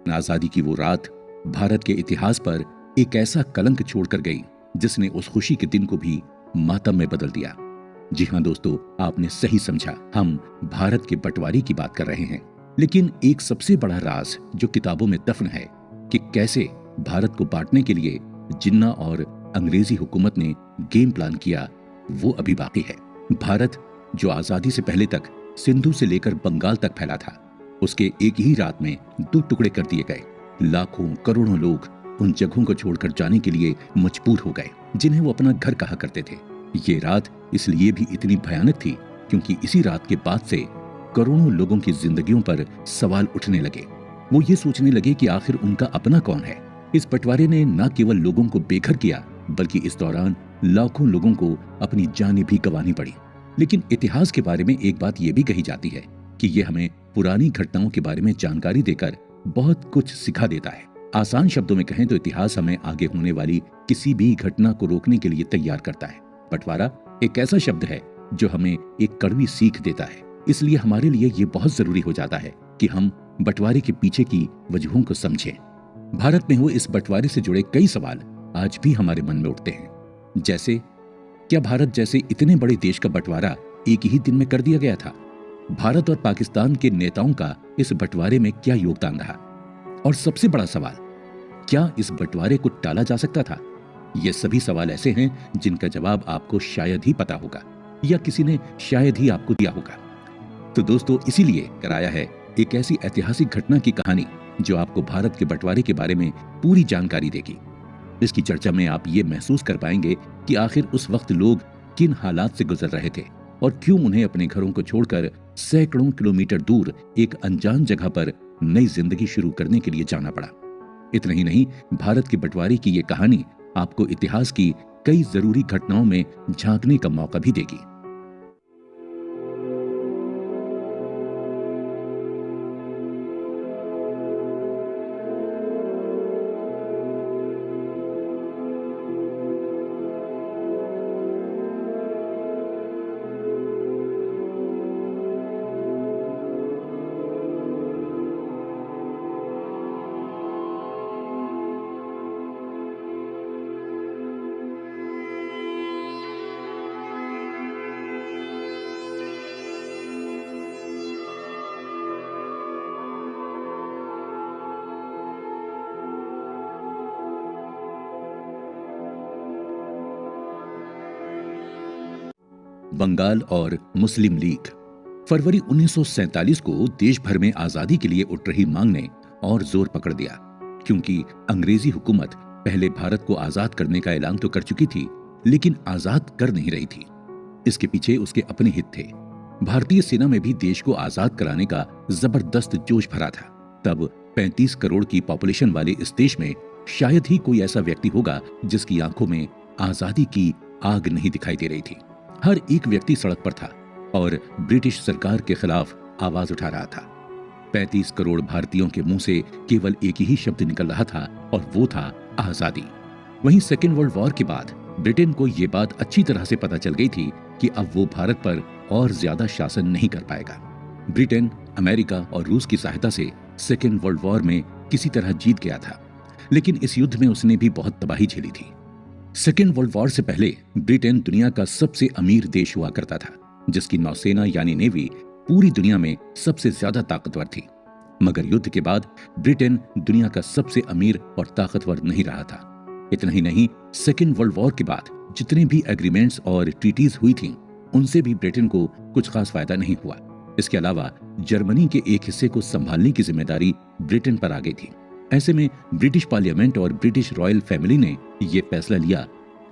आजादी की वो रात भारत के इतिहास पर एक ऐसा कलंक छोड़कर गई जिसने उस खुशी के दिन को भी मातम में बदल दिया। जी हां दोस्तों, आपने सही समझा, हम भारत के बंटवारे की बात कर रहे हैं। लेकिन एक सबसे बड़ा राज जो किताबों में दफन है कि कैसे भारत को बांटने के लिए जिन्ना और अंग्रेजी हुकूमत ने गेम प्लान किया, वो अभी बाकी है। भारत जो आजादी से पहले तक सिंधु से लेकर बंगाल तक फैला था, उसके एक ही रात में दो टुकड़े कर दिए गए। लाखों करोड़ों लोग उन जगहों को छोड़कर जाने के लिए मजबूर हो गए जिन्हें वो अपना घर कहा करते थे। ये रात इसलिए भी इतनी भयानक थी क्योंकि इसी रात के बाद से करोड़ों लोगों की जिंदगियों पर सवाल उठने लगे। वो ये सोचने लगे कि आखिर उनका अपना कौन है। इस बंटवारे ने न केवल लोगों को बेघर किया बल्कि इस दौरान लाखों लोगों को अपनी जानें भी गंवानी पड़ी। लेकिन इतिहास के बारे में एक बात यह भी कही जाती है कि यह हमें पुरानी घटनाओं के बारे में जानकारी देकर बहुत कुछ सिखा देता है। आसान शब्दों में कहें तो इतिहास हमें आगे होने वाली किसी भी घटना को रोकने के लिए तैयार करता है। बंटवारा एक ऐसा शब्द है जो हमें एक कड़वी सीख देता है, इसलिए हमारे लिए ये बहुत जरूरी हो जाता है कि हम बंटवारे के पीछे की वजहों को समझें। भारत में हुए इस बंटवारे से जुड़े कई सवाल आज भी हमारे मन में उठते हैं, जैसे क्या भारत जैसे इतने बड़े देश का बंटवारा एक ही दिन में कर दिया गया था? भारत और पाकिस्तान के नेताओं का इस बंटवारे में क्या योगदान रहा? और सबसे बड़ा सवाल, क्या इस बंटवारे को टाला जा सकता था? ये सभी सवाल ऐसे हैं जिनका जवाब आपको शायद ही पता होगा या किसी ने शायद ही आपको दिया होगा। तो दोस्तों, इसीलिए कराया है एक ऐसी ऐतिहासिक घटना की कहानी जो आपको भारत के बंटवारे के बारे में पूरी जानकारी देगी। इसकी चर्चा में आप ये महसूस कर पाएंगे कि आखिर उस वक्त लोग किन हालात से गुजर रहे थे और क्यों उन्हें अपने घरों को छोड़कर सैकड़ों किलोमीटर दूर एक अनजान जगह पर नई जिंदगी शुरू करने के लिए जाना पड़ा। इतना ही नहीं, भारत के बंटवारे की ये कहानी आपको इतिहास की कई जरूरी घटनाओं में झांकने का मौका भी देगी। बंगाल और मुस्लिम लीग। फरवरी 1947 को देश भर में आजादी के लिए उठ रही मांग ने और जोर पकड़ दिया, क्योंकि अंग्रेजी हुकूमत पहले भारत को आजाद करने का ऐलान तो कर चुकी थी, लेकिन आजाद कर नहीं रही थी। इसके पीछे उसके अपने हित थे। भारतीय सेना में भी देश को आजाद कराने का जबरदस्त जोश भरा था। तब 35 करोड़ की पॉपुलेशन वाले इस देश में शायद ही कोई ऐसा व्यक्ति होगा जिसकी आंखों में आजादी की आग नहीं दिखाई दे रही थी। हर एक व्यक्ति सड़क पर था और ब्रिटिश सरकार के खिलाफ आवाज उठा रहा था। 35 करोड़ भारतीयों के मुंह से केवल एक ही शब्द निकल रहा था और वो था आजादी। वहीं सेकेंड वर्ल्ड वॉर के बाद ब्रिटेन को यह बात अच्छी तरह से पता चल गई थी कि अब वो भारत पर और ज्यादा शासन नहीं कर पाएगा। ब्रिटेन, अमेरिका और रूस की सहायता से सेकेंड वर्ल्ड वॉर में किसी तरह जीत गया था, लेकिन इस युद्ध में उसने भी बहुत तबाही झेली थी। सेकेंड वर्ल्ड वॉर से पहले ब्रिटेन दुनिया का सबसे अमीर देश हुआ करता था, जिसकी नौसेना यानी नेवी पूरी दुनिया में सबसे ज्यादा ताकतवर थी। मगर युद्ध के बाद ब्रिटेन दुनिया का सबसे अमीर और ताकतवर नहीं रहा था। इतना ही नहीं, सेकेंड वर्ल्ड वॉर के बाद जितने भी एग्रीमेंट्स और ट्रीटीज हुई थीं, उनसे भी ब्रिटेन को कुछ खास फायदा नहीं हुआ। इसके अलावा जर्मनी के एक हिस्से को संभालने की जिम्मेदारी ब्रिटेन पर आ गई थी। ऐसे में ब्रिटिश पार्लियामेंट और ब्रिटिश रॉयल फैमिली ने यह फैसला लिया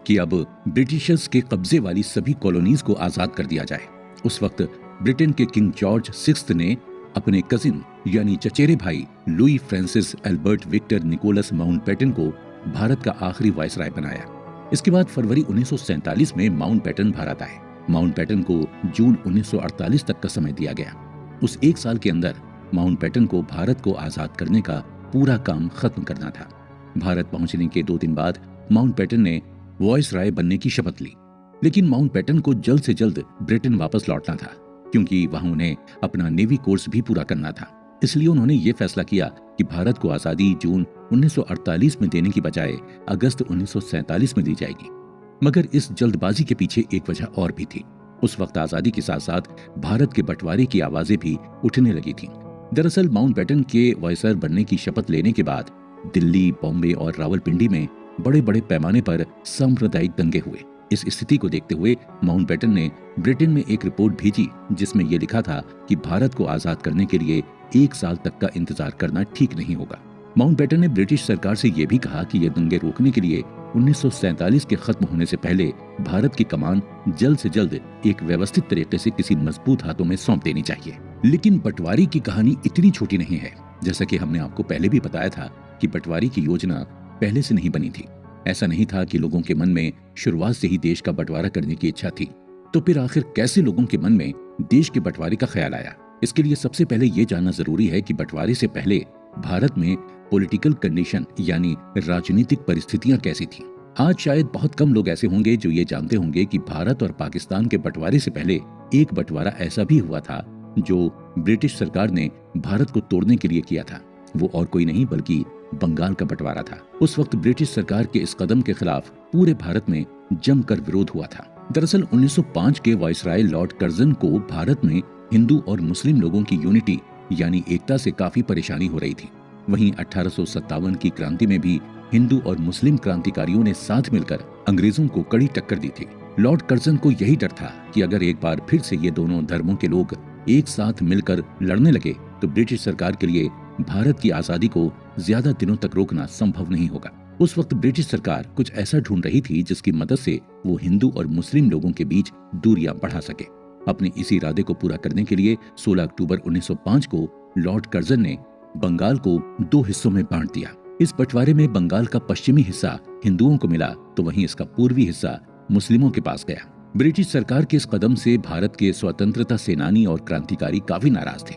कि अब ब्रिटिशर्स के कब्जे वाली सभी कॉलोनीज को आजाद कर दिया जाए। उस वक्त ब्रिटेन के किंग जॉर्ज 6 ने अपने कजिन यानी चचेरे भाई Louis Francis Albert Victor Nicholas Mountbatten को भारत का आखिरी वाइसराय बनाया। इसके बाद फरवरी 1947 में माउंटबेटन भारत आए। माउंटबेटन को जून 1948 तक का समय दिया गया। उस एक साल के अंदर माउंटबेटन को भारत को आजाद करने का पूरा काम खत्म करना था। भारत पहुंचने के 2 दिन बाद माउंटबेटन ने वाइसराय बनने की शपथ ली, लेकिन माउंटबेटन को जल्द से जल्द ब्रिटेन वापस लौटना था, क्योंकि वहां उन्हें अपना नेवी कोर्स भी पूरा करना था। इसलिए उन्होंने ये फैसला किया कि भारत को आजादी जून 1948 में देने की बजाय अगस्त 1947 में दी जाएगी। मगर इस जल्दबाजी के पीछे एक वजह और भी थी। उस वक्त आजादी के साथ साथ भारत के बंटवारे की आवाजें भी उठने लगी थीं। दरअसल माउंटबेटन के वायसराय बनने की शपथ लेने के बाद दिल्ली, बॉम्बे और रावलपिंडी में बड़े बड़े पैमाने पर सांप्रदायिक दंगे हुए। इस स्थिति को देखते हुए माउंटबेटन ने ब्रिटेन में एक रिपोर्ट भेजी जिसमें यह लिखा था कि भारत को आजाद करने के लिए 1 साल तक का इंतजार करना ठीक नहीं होगा। माउंटबेटन ने ब्रिटिश सरकार से यह भी कहा कि ये दंगे रोकने के लिए 1947 के खत्म होने से पहले भारत की कमान जल्द से जल्द एक व्यवस्थित तरीके से किसी मजबूत हाथों में सौंप देनी चाहिए। लेकिन बंटवारे की कहानी इतनी छोटी नहीं है। जैसा कि हमने आपको पहले भी बताया था कि बंटवारे की योजना पहले से नहीं बनी थी। ऐसा नहीं था कि लोगों के मन में शुरुआत से ही देश का बंटवारा करने की इच्छा थी। तो फिर आखिर कैसे लोगों के मन में देश के बंटवारे का ख्याल आया? इसके लिए सबसे पहले ये जानना जरूरी है कि बंटवारे से पहले भारत में पॉलिटिकल कंडीशन यानी राजनीतिक परिस्थितियां कैसी थी। आज शायद बहुत कम लोग ऐसे होंगे जो ये जानते होंगे कि भारत और पाकिस्तान के बंटवारे से पहले एक बंटवारा ऐसा भी हुआ था जो ब्रिटिश सरकार ने भारत को तोड़ने के लिए किया था। वो और कोई नहीं बल्कि बंगाल का बंटवारा था। उस वक्त ब्रिटिश सरकार के इस कदम के खिलाफ पूरे भारत में जमकर विरोध हुआ था। दरअसल 1905 के वायसराय लॉर्ड कर्जन को भारत में हिंदू और मुस्लिम लोगों की यूनिटी यानी एकता से काफी परेशानी हो रही थी। वहीं 1857 की क्रांति में भी हिंदू और मुस्लिम क्रांतिकारियों ने साथ मिलकर अंग्रेजों को कड़ी टक्कर दी थी। लॉर्ड कर्जन को यही डर था कि अगर एक बार फिर से ये दोनों धर्मों के लोग एक साथ मिलकर लड़ने लगे तो ब्रिटिश सरकार के लिए भारत की आजादी को ज्यादा दिनों तक रोकना संभव नहीं होगा। उस वक्त ब्रिटिश सरकार कुछ ऐसा ढूंढ रही थी जिसकी मदद से वो हिंदू और मुस्लिम लोगों के बीच दूरियां बढ़ा सके। अपने इसी इरादे को पूरा करने के लिए 16 अक्टूबर 1905 को लॉर्ड कर्जन ने बंगाल को 2 हिस्सों में बांट दिया। इस बंटवारे में बंगाल का पश्चिमी हिस्सा हिंदुओं को मिला तो वहीं इसका पूर्वी हिस्सा मुस्लिमों के पास गया। ब्रिटिश सरकार के इस कदम से भारत के स्वतंत्रता सेनानी और क्रांतिकारी काफी नाराज थे।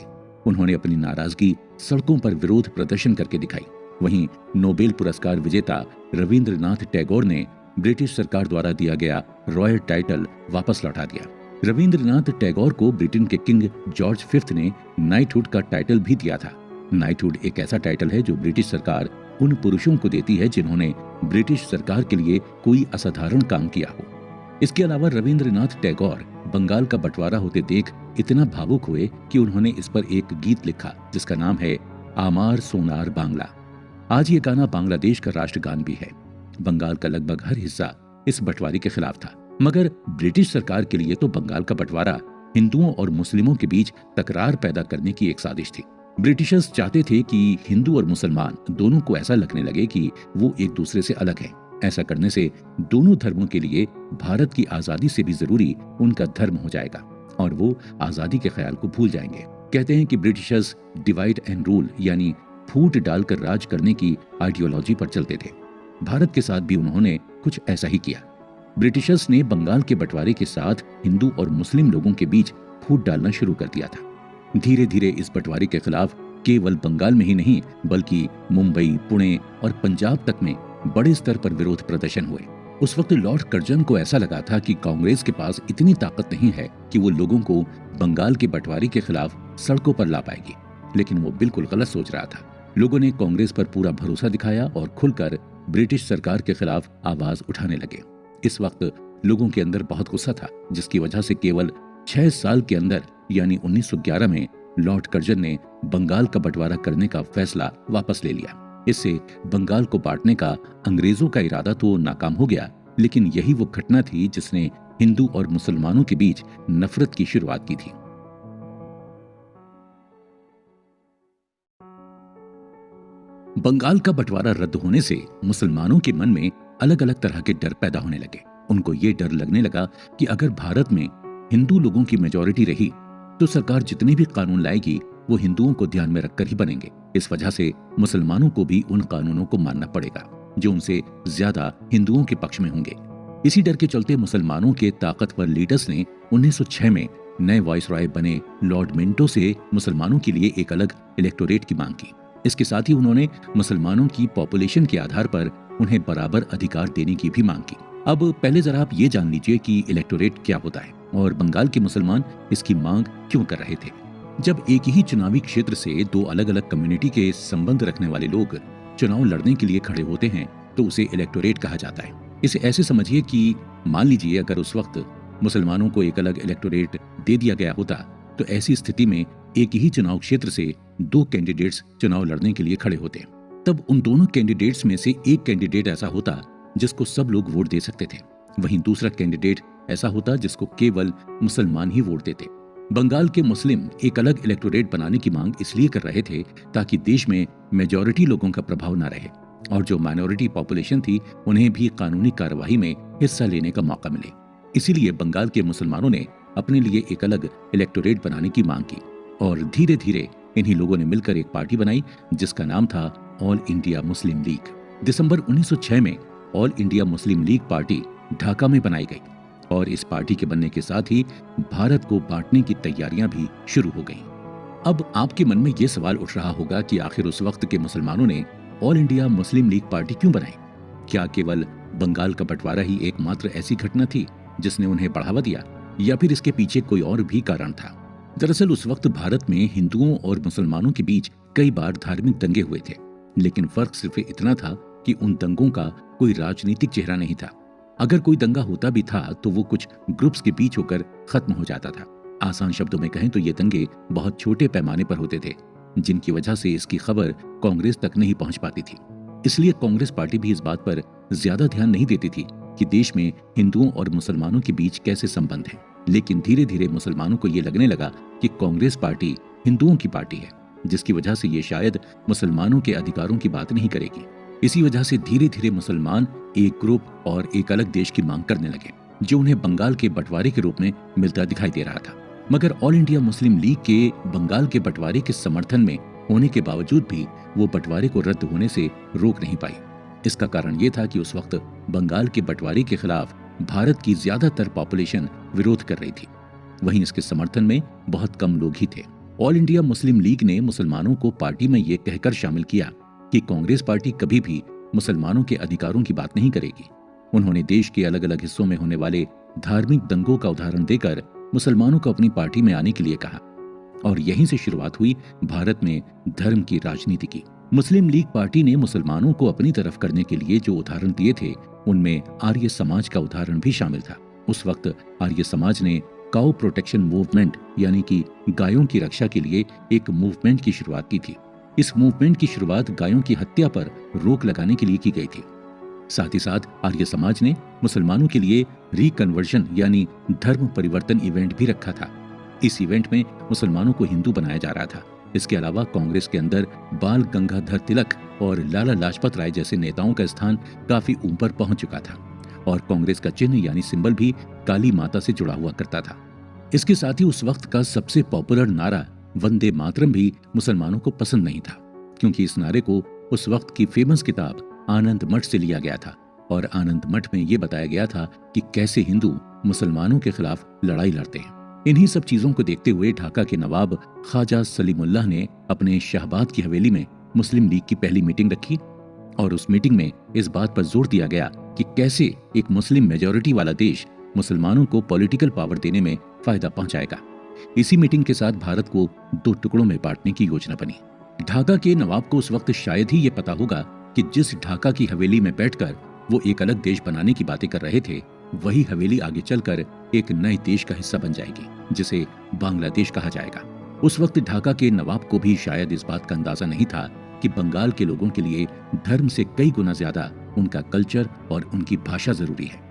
उन्होंने अपनी नाराजगी सड़कों पर विरोध प्रदर्शन करके दिखाई। वहीं नोबेल पुरस्कार विजेता रविंद्रनाथ टैगोर ने ब्रिटिश सरकार द्वारा दिया गया रॉयल टाइटल वापस लौटा दिया। रविंद्रनाथ टैगोर को ब्रिटेन के किंग जॉर्ज V ने नाइटहुड का टाइटल भी दिया था। नाइटहुड एक ऐसा टाइटल है जो ब्रिटिश सरकार उन पुरुषों को देती है जिन्होंने ब्रिटिश सरकार के लिए कोई असाधारण काम किया हो। इसके अलावा रविंद्रनाथ टैगोर बंगाल का बंटवारा होते देख इतना भावुक हुए कि उन्होंने इस पर एक गीत लिखा जिसका नाम है आमार सोनार बांग्ला। आज ये गाना बांग्लादेश का राष्ट्रगान भी है। बंगाल का लगभग हर हिस्सा इस बंटवारे के खिलाफ था, मगर ब्रिटिश सरकार के लिए तो बंगाल का बंटवारा हिंदुओं और मुस्लिमों के बीच तकरार पैदा करने की एक साजिश थी। ब्रिटिशर्स चाहते थे कि हिंदू और मुसलमान दोनों को ऐसा लगने लगे कि वो एक दूसरे से अलग हैं। ऐसा करने से दोनों धर्मों के लिए भारत की आजादी से भी जरूरी उनका धर्म हो जाएगा और वो आजादी के ख्याल को भूल जाएंगे। कहते हैं कि ब्रिटिशर्स डिवाइड एंड रूल यानी फूट डालकर राज करने की आइडियोलॉजी पर चलते थे। भारत के साथ भी उन्होंने कुछ ऐसा ही किया। ब्रिटिशर्स ने बंगाल के बंटवारे के साथ हिंदू और मुस्लिम लोगों के बीच फूट डालना शुरू कर दिया था। धीरे धीरे इस बंटवारे के खिलाफ केवल बंगाल में ही नहीं बल्कि मुंबई, पुणे और पंजाब तक में बड़े स्तर पर विरोध प्रदर्शन हुए। उस वक्त लॉर्ड कर्जन को ऐसा लगा था कि कांग्रेस के पास इतनी ताकत नहीं है कि वो लोगों को बंगाल के बंटवारे के खिलाफ सड़कों पर ला पाएगी, लेकिन वो बिल्कुल गलत सोच रहा था। लोगों ने कांग्रेस पर पूरा भरोसा दिखाया और खुलकर ब्रिटिश सरकार के खिलाफ आवाज उठाने लगे। इस वक्त लोगों के अंदर बहुत गुस्सा था, जिसकी वजह से केवल 6 साल के अंदर यानी 1911 में लॉर्ड कर्जन ने बंगाल का बंटवारा करने का फैसला वापस ले लिया। इससे बंगाल को बांटने का अंग्रेजों का इरादा तो नाकाम हो गया, लेकिन यही वो घटना थी जिसने हिंदू और मुसलमानों के बीच नफरत की शुरुआत की थी। बंगाल का बंटवारा रद्द होने से मुसलमानों के मन में अलग अलग तरह के डर पैदा होने लगे। उनको ये डर लगने लगा कि अगर भारत में हिंदू लोगों की मेजॉरिटी रही तो सरकार जितने भी कानून लाएगी वो हिंदुओं को ध्यान में रखकर ही बनेंगे। इस वजह से मुसलमानों को भी उन कानूनों को मानना पड़ेगा जो उनसे ज्यादा हिंदुओं के पक्ष में होंगे। इसी डर के चलते मुसलमानों के ताकतवर लीडर्स ने 1906 में नए वाइसरॉय बने लॉर्ड मिंटो से मुसलमानों के लिए एक अलग इलेक्टोरेट की मांग की। इसके साथ ही उन्होंने मुसलमानों की पॉपुलेशन के आधार पर उन्हें बराबर अधिकार देने की भी मांग की। अब पहले जरा आप ये जान लीजिए कि इलेक्टोरेट क्या होता है और बंगाल के मुसलमान इसकी मांग क्यों कर रहे थे। जब एक ही चुनावी क्षेत्र से दो अलग अलग कम्युनिटी के संबंध रखने वाले लोग चुनाव लड़ने के लिए खड़े होते हैं तो उसे इलेक्टोरेट कहा जाता है। इसे ऐसे समझिए कि मान लीजिए अगर उस वक्त मुसलमानों को एक अलग इलेक्टोरेट दे दिया गया होता तो ऐसी स्थिति में एक ही चुनाव क्षेत्र से दो कैंडिडेट्स चुनाव लड़ने के लिए खड़े होते। तब उन दोनों कैंडिडेट्स में से एक कैंडिडेट ऐसा होता जिसको सब लोग वोट दे सकते थे, वहीं दूसरा कैंडिडेट ऐसा होता जिसको केवल मुसलमान ही वोट देते। बंगाल के मुस्लिम एक अलग इलेक्टोरेट बनाने की मांग इसलिए कर रहे थे ताकि देश में मेजॉरिटी लोगों का प्रभाव न रहे और जो माइनॉरिटी पॉपुलेशन थी उन्हें भी कानूनी कार्यवाही में हिस्सा लेने का मौका मिले। इसीलिए बंगाल के मुसलमानों ने अपने लिए एक अलग इलेक्टोरेट बनाने की मांग की और धीरे धीरे इन्हीं लोगों ने मिलकर एक पार्टी बनाई जिसका नाम था ऑल इंडिया मुस्लिम लीग। दिसंबर 1906 में all India Muslim league party Dhaka में बनाई गई और इस पार्टी के बनने के साथ ही भारत को बांटने की तैयारियां भी शुरू हो गईं। अब आपके मन में यह सवाल उठ रहा होगा कि आखिर उस वक्त के मुसलमानों ने all India Muslim league party क्यों बनाई? क्या केवल बंगाल का बंटवारा ही एकमात्र ऐसी घटना थी जिसने उन्हें बढ़ावा दिया या फिर इसके पीछे कोई और भी कारण था? दरअसल उस वक्त भारत में हिंदुओं और मुसलमानों के बीच कई बार धार्मिक दंगे हुए थे, लेकिन फर्क सिर्फ इतना था कि उन दंगों का कोई राजनीतिक चेहरा नहीं था। अगर कोई दंगा होता भी था तो वो कुछ ग्रुप्स के बीच होकर खत्म हो जाता था। आसान शब्दों में कहें तो ये दंगे बहुत छोटे पैमाने पर होते थे, जिनकी वजह से इसकी खबर कांग्रेस तक नहीं पहुंच पाती थी। इसलिए कांग्रेस पार्टी भी इस बात पर ज्यादा ध्यान नहीं देती थी कि देश में हिंदुओं और मुसलमानों के बीच कैसे संबंध है। लेकिन धीरे धीरे मुसलमानों को ये लगने लगा कि कांग्रेस पार्टी हिंदुओं की पार्टी है, जिसकी वजह से ये शायद मुसलमानों के अधिकारों की बात नहीं करेगी। इसी वजह से धीरे धीरे मुसलमान एक ग्रुप और एक अलग देश की मांग करने लगे, जो उन्हें बंगाल के बंटवारे के रूप में मिलता दिखाई दे रहा था। मगर ऑल इंडिया मुस्लिम लीग के बंगाल के बंटवारे के समर्थन में होने के बावजूद भी वो बंटवारे को रद्द होने से रोक नहीं पाई। इसका कारण ये था कि उस वक्त बंगाल के बंटवारे के खिलाफ भारत की ज्यादातर पॉपुलेशन विरोध कर रही थी, वहीं इसके समर्थन में बहुत कम लोग ही थे। ऑल इंडिया मुस्लिम लीग ने मुसलमानों को पार्टी में ये कहकर शामिल किया कि कांग्रेस पार्टी कभी भी मुसलमानों के अधिकारों की बात नहीं करेगी। उन्होंने देश के अलग अलग हिस्सों में होने वाले धार्मिक दंगों का उदाहरण देकर मुसलमानों को अपनी पार्टी में आने के लिए कहा और यहीं से शुरुआत हुई भारत में धर्म की राजनीति की। मुस्लिम लीग पार्टी ने मुसलमानों को अपनी तरफ करने के लिए जो उदाहरण दिए थे उनमें आर्य समाज का उदाहरण भी शामिल था। उस वक्त आर्य समाज ने काउ प्रोटेक्शन मूवमेंट यानी कि गायों की रक्षा के लिए एक मूवमेंट की शुरुआत की थी। इस मूवमेंट की शुरुआत गायों की हत्या पर रोक लगाने के लिए की गई थी। साथ ही साथ आर्य समाज ने मुसलमानों के लिए रिकन्वर्जन यानी धर्म परिवर्तन इवेंट भी रखा था। इस इवेंट में मुसलमानों को हिंदू बनाया जा रहा था। इसके अलावा कांग्रेस के अंदर बाल गंगाधर तिलक और लाला लाजपत राय जैसे नेताओं का स्थान काफी ऊपर पहुंच चुका था और कांग्रेस का चिन्ह यानी सिंबल भी काली माता से जुड़ा हुआ करता था। इसके साथ ही उस वक्त का सबसे पॉपुलर नारा वंदे मातरम भी मुसलमानों को पसंद नहीं था, क्योंकि इस नारे को उस वक्त की फेमस किताब आनंद मठ से लिया गया था और आनंद मठ में यह बताया गया था कि कैसे हिंदू मुसलमानों के खिलाफ लड़ाई लड़ते हैं। इन्हीं सब चीजों को देखते हुए ढाका के नवाब ख्वाजा सलीमुल्लाह ने अपने शाहबाद की हवेली में मुस्लिम लीग की पहली मीटिंग रखी और उस मीटिंग में इस बात पर जोर दिया गया कि कैसे एक मुस्लिम मेजॉरिटी वाला देश मुसलमानों को पॉलिटिकल पावर देने में फायदा पहुंचाएगा। इसी मीटिंग के साथ भारत को दो टुकड़ों में बांटने की योजना बनी। ढाका के नवाब को उस वक्त शायद ही ये पता होगा कि जिस ढाका की हवेली में बैठकर वो एक अलग देश बनाने की बातें कर रहे थे, वही हवेली आगे चलकर एक नए देश का हिस्सा बन जाएगी, जिसे बांग्लादेश कहा जाएगा। उस वक्त ढाका के नवाब को भी शायद इस बात का अंदाजा नहीं था कि बंगाल के लोगों के लिए धर्म से कई गुना ज्यादा उनका कल्चर और उनकी भाषा जरूरी है।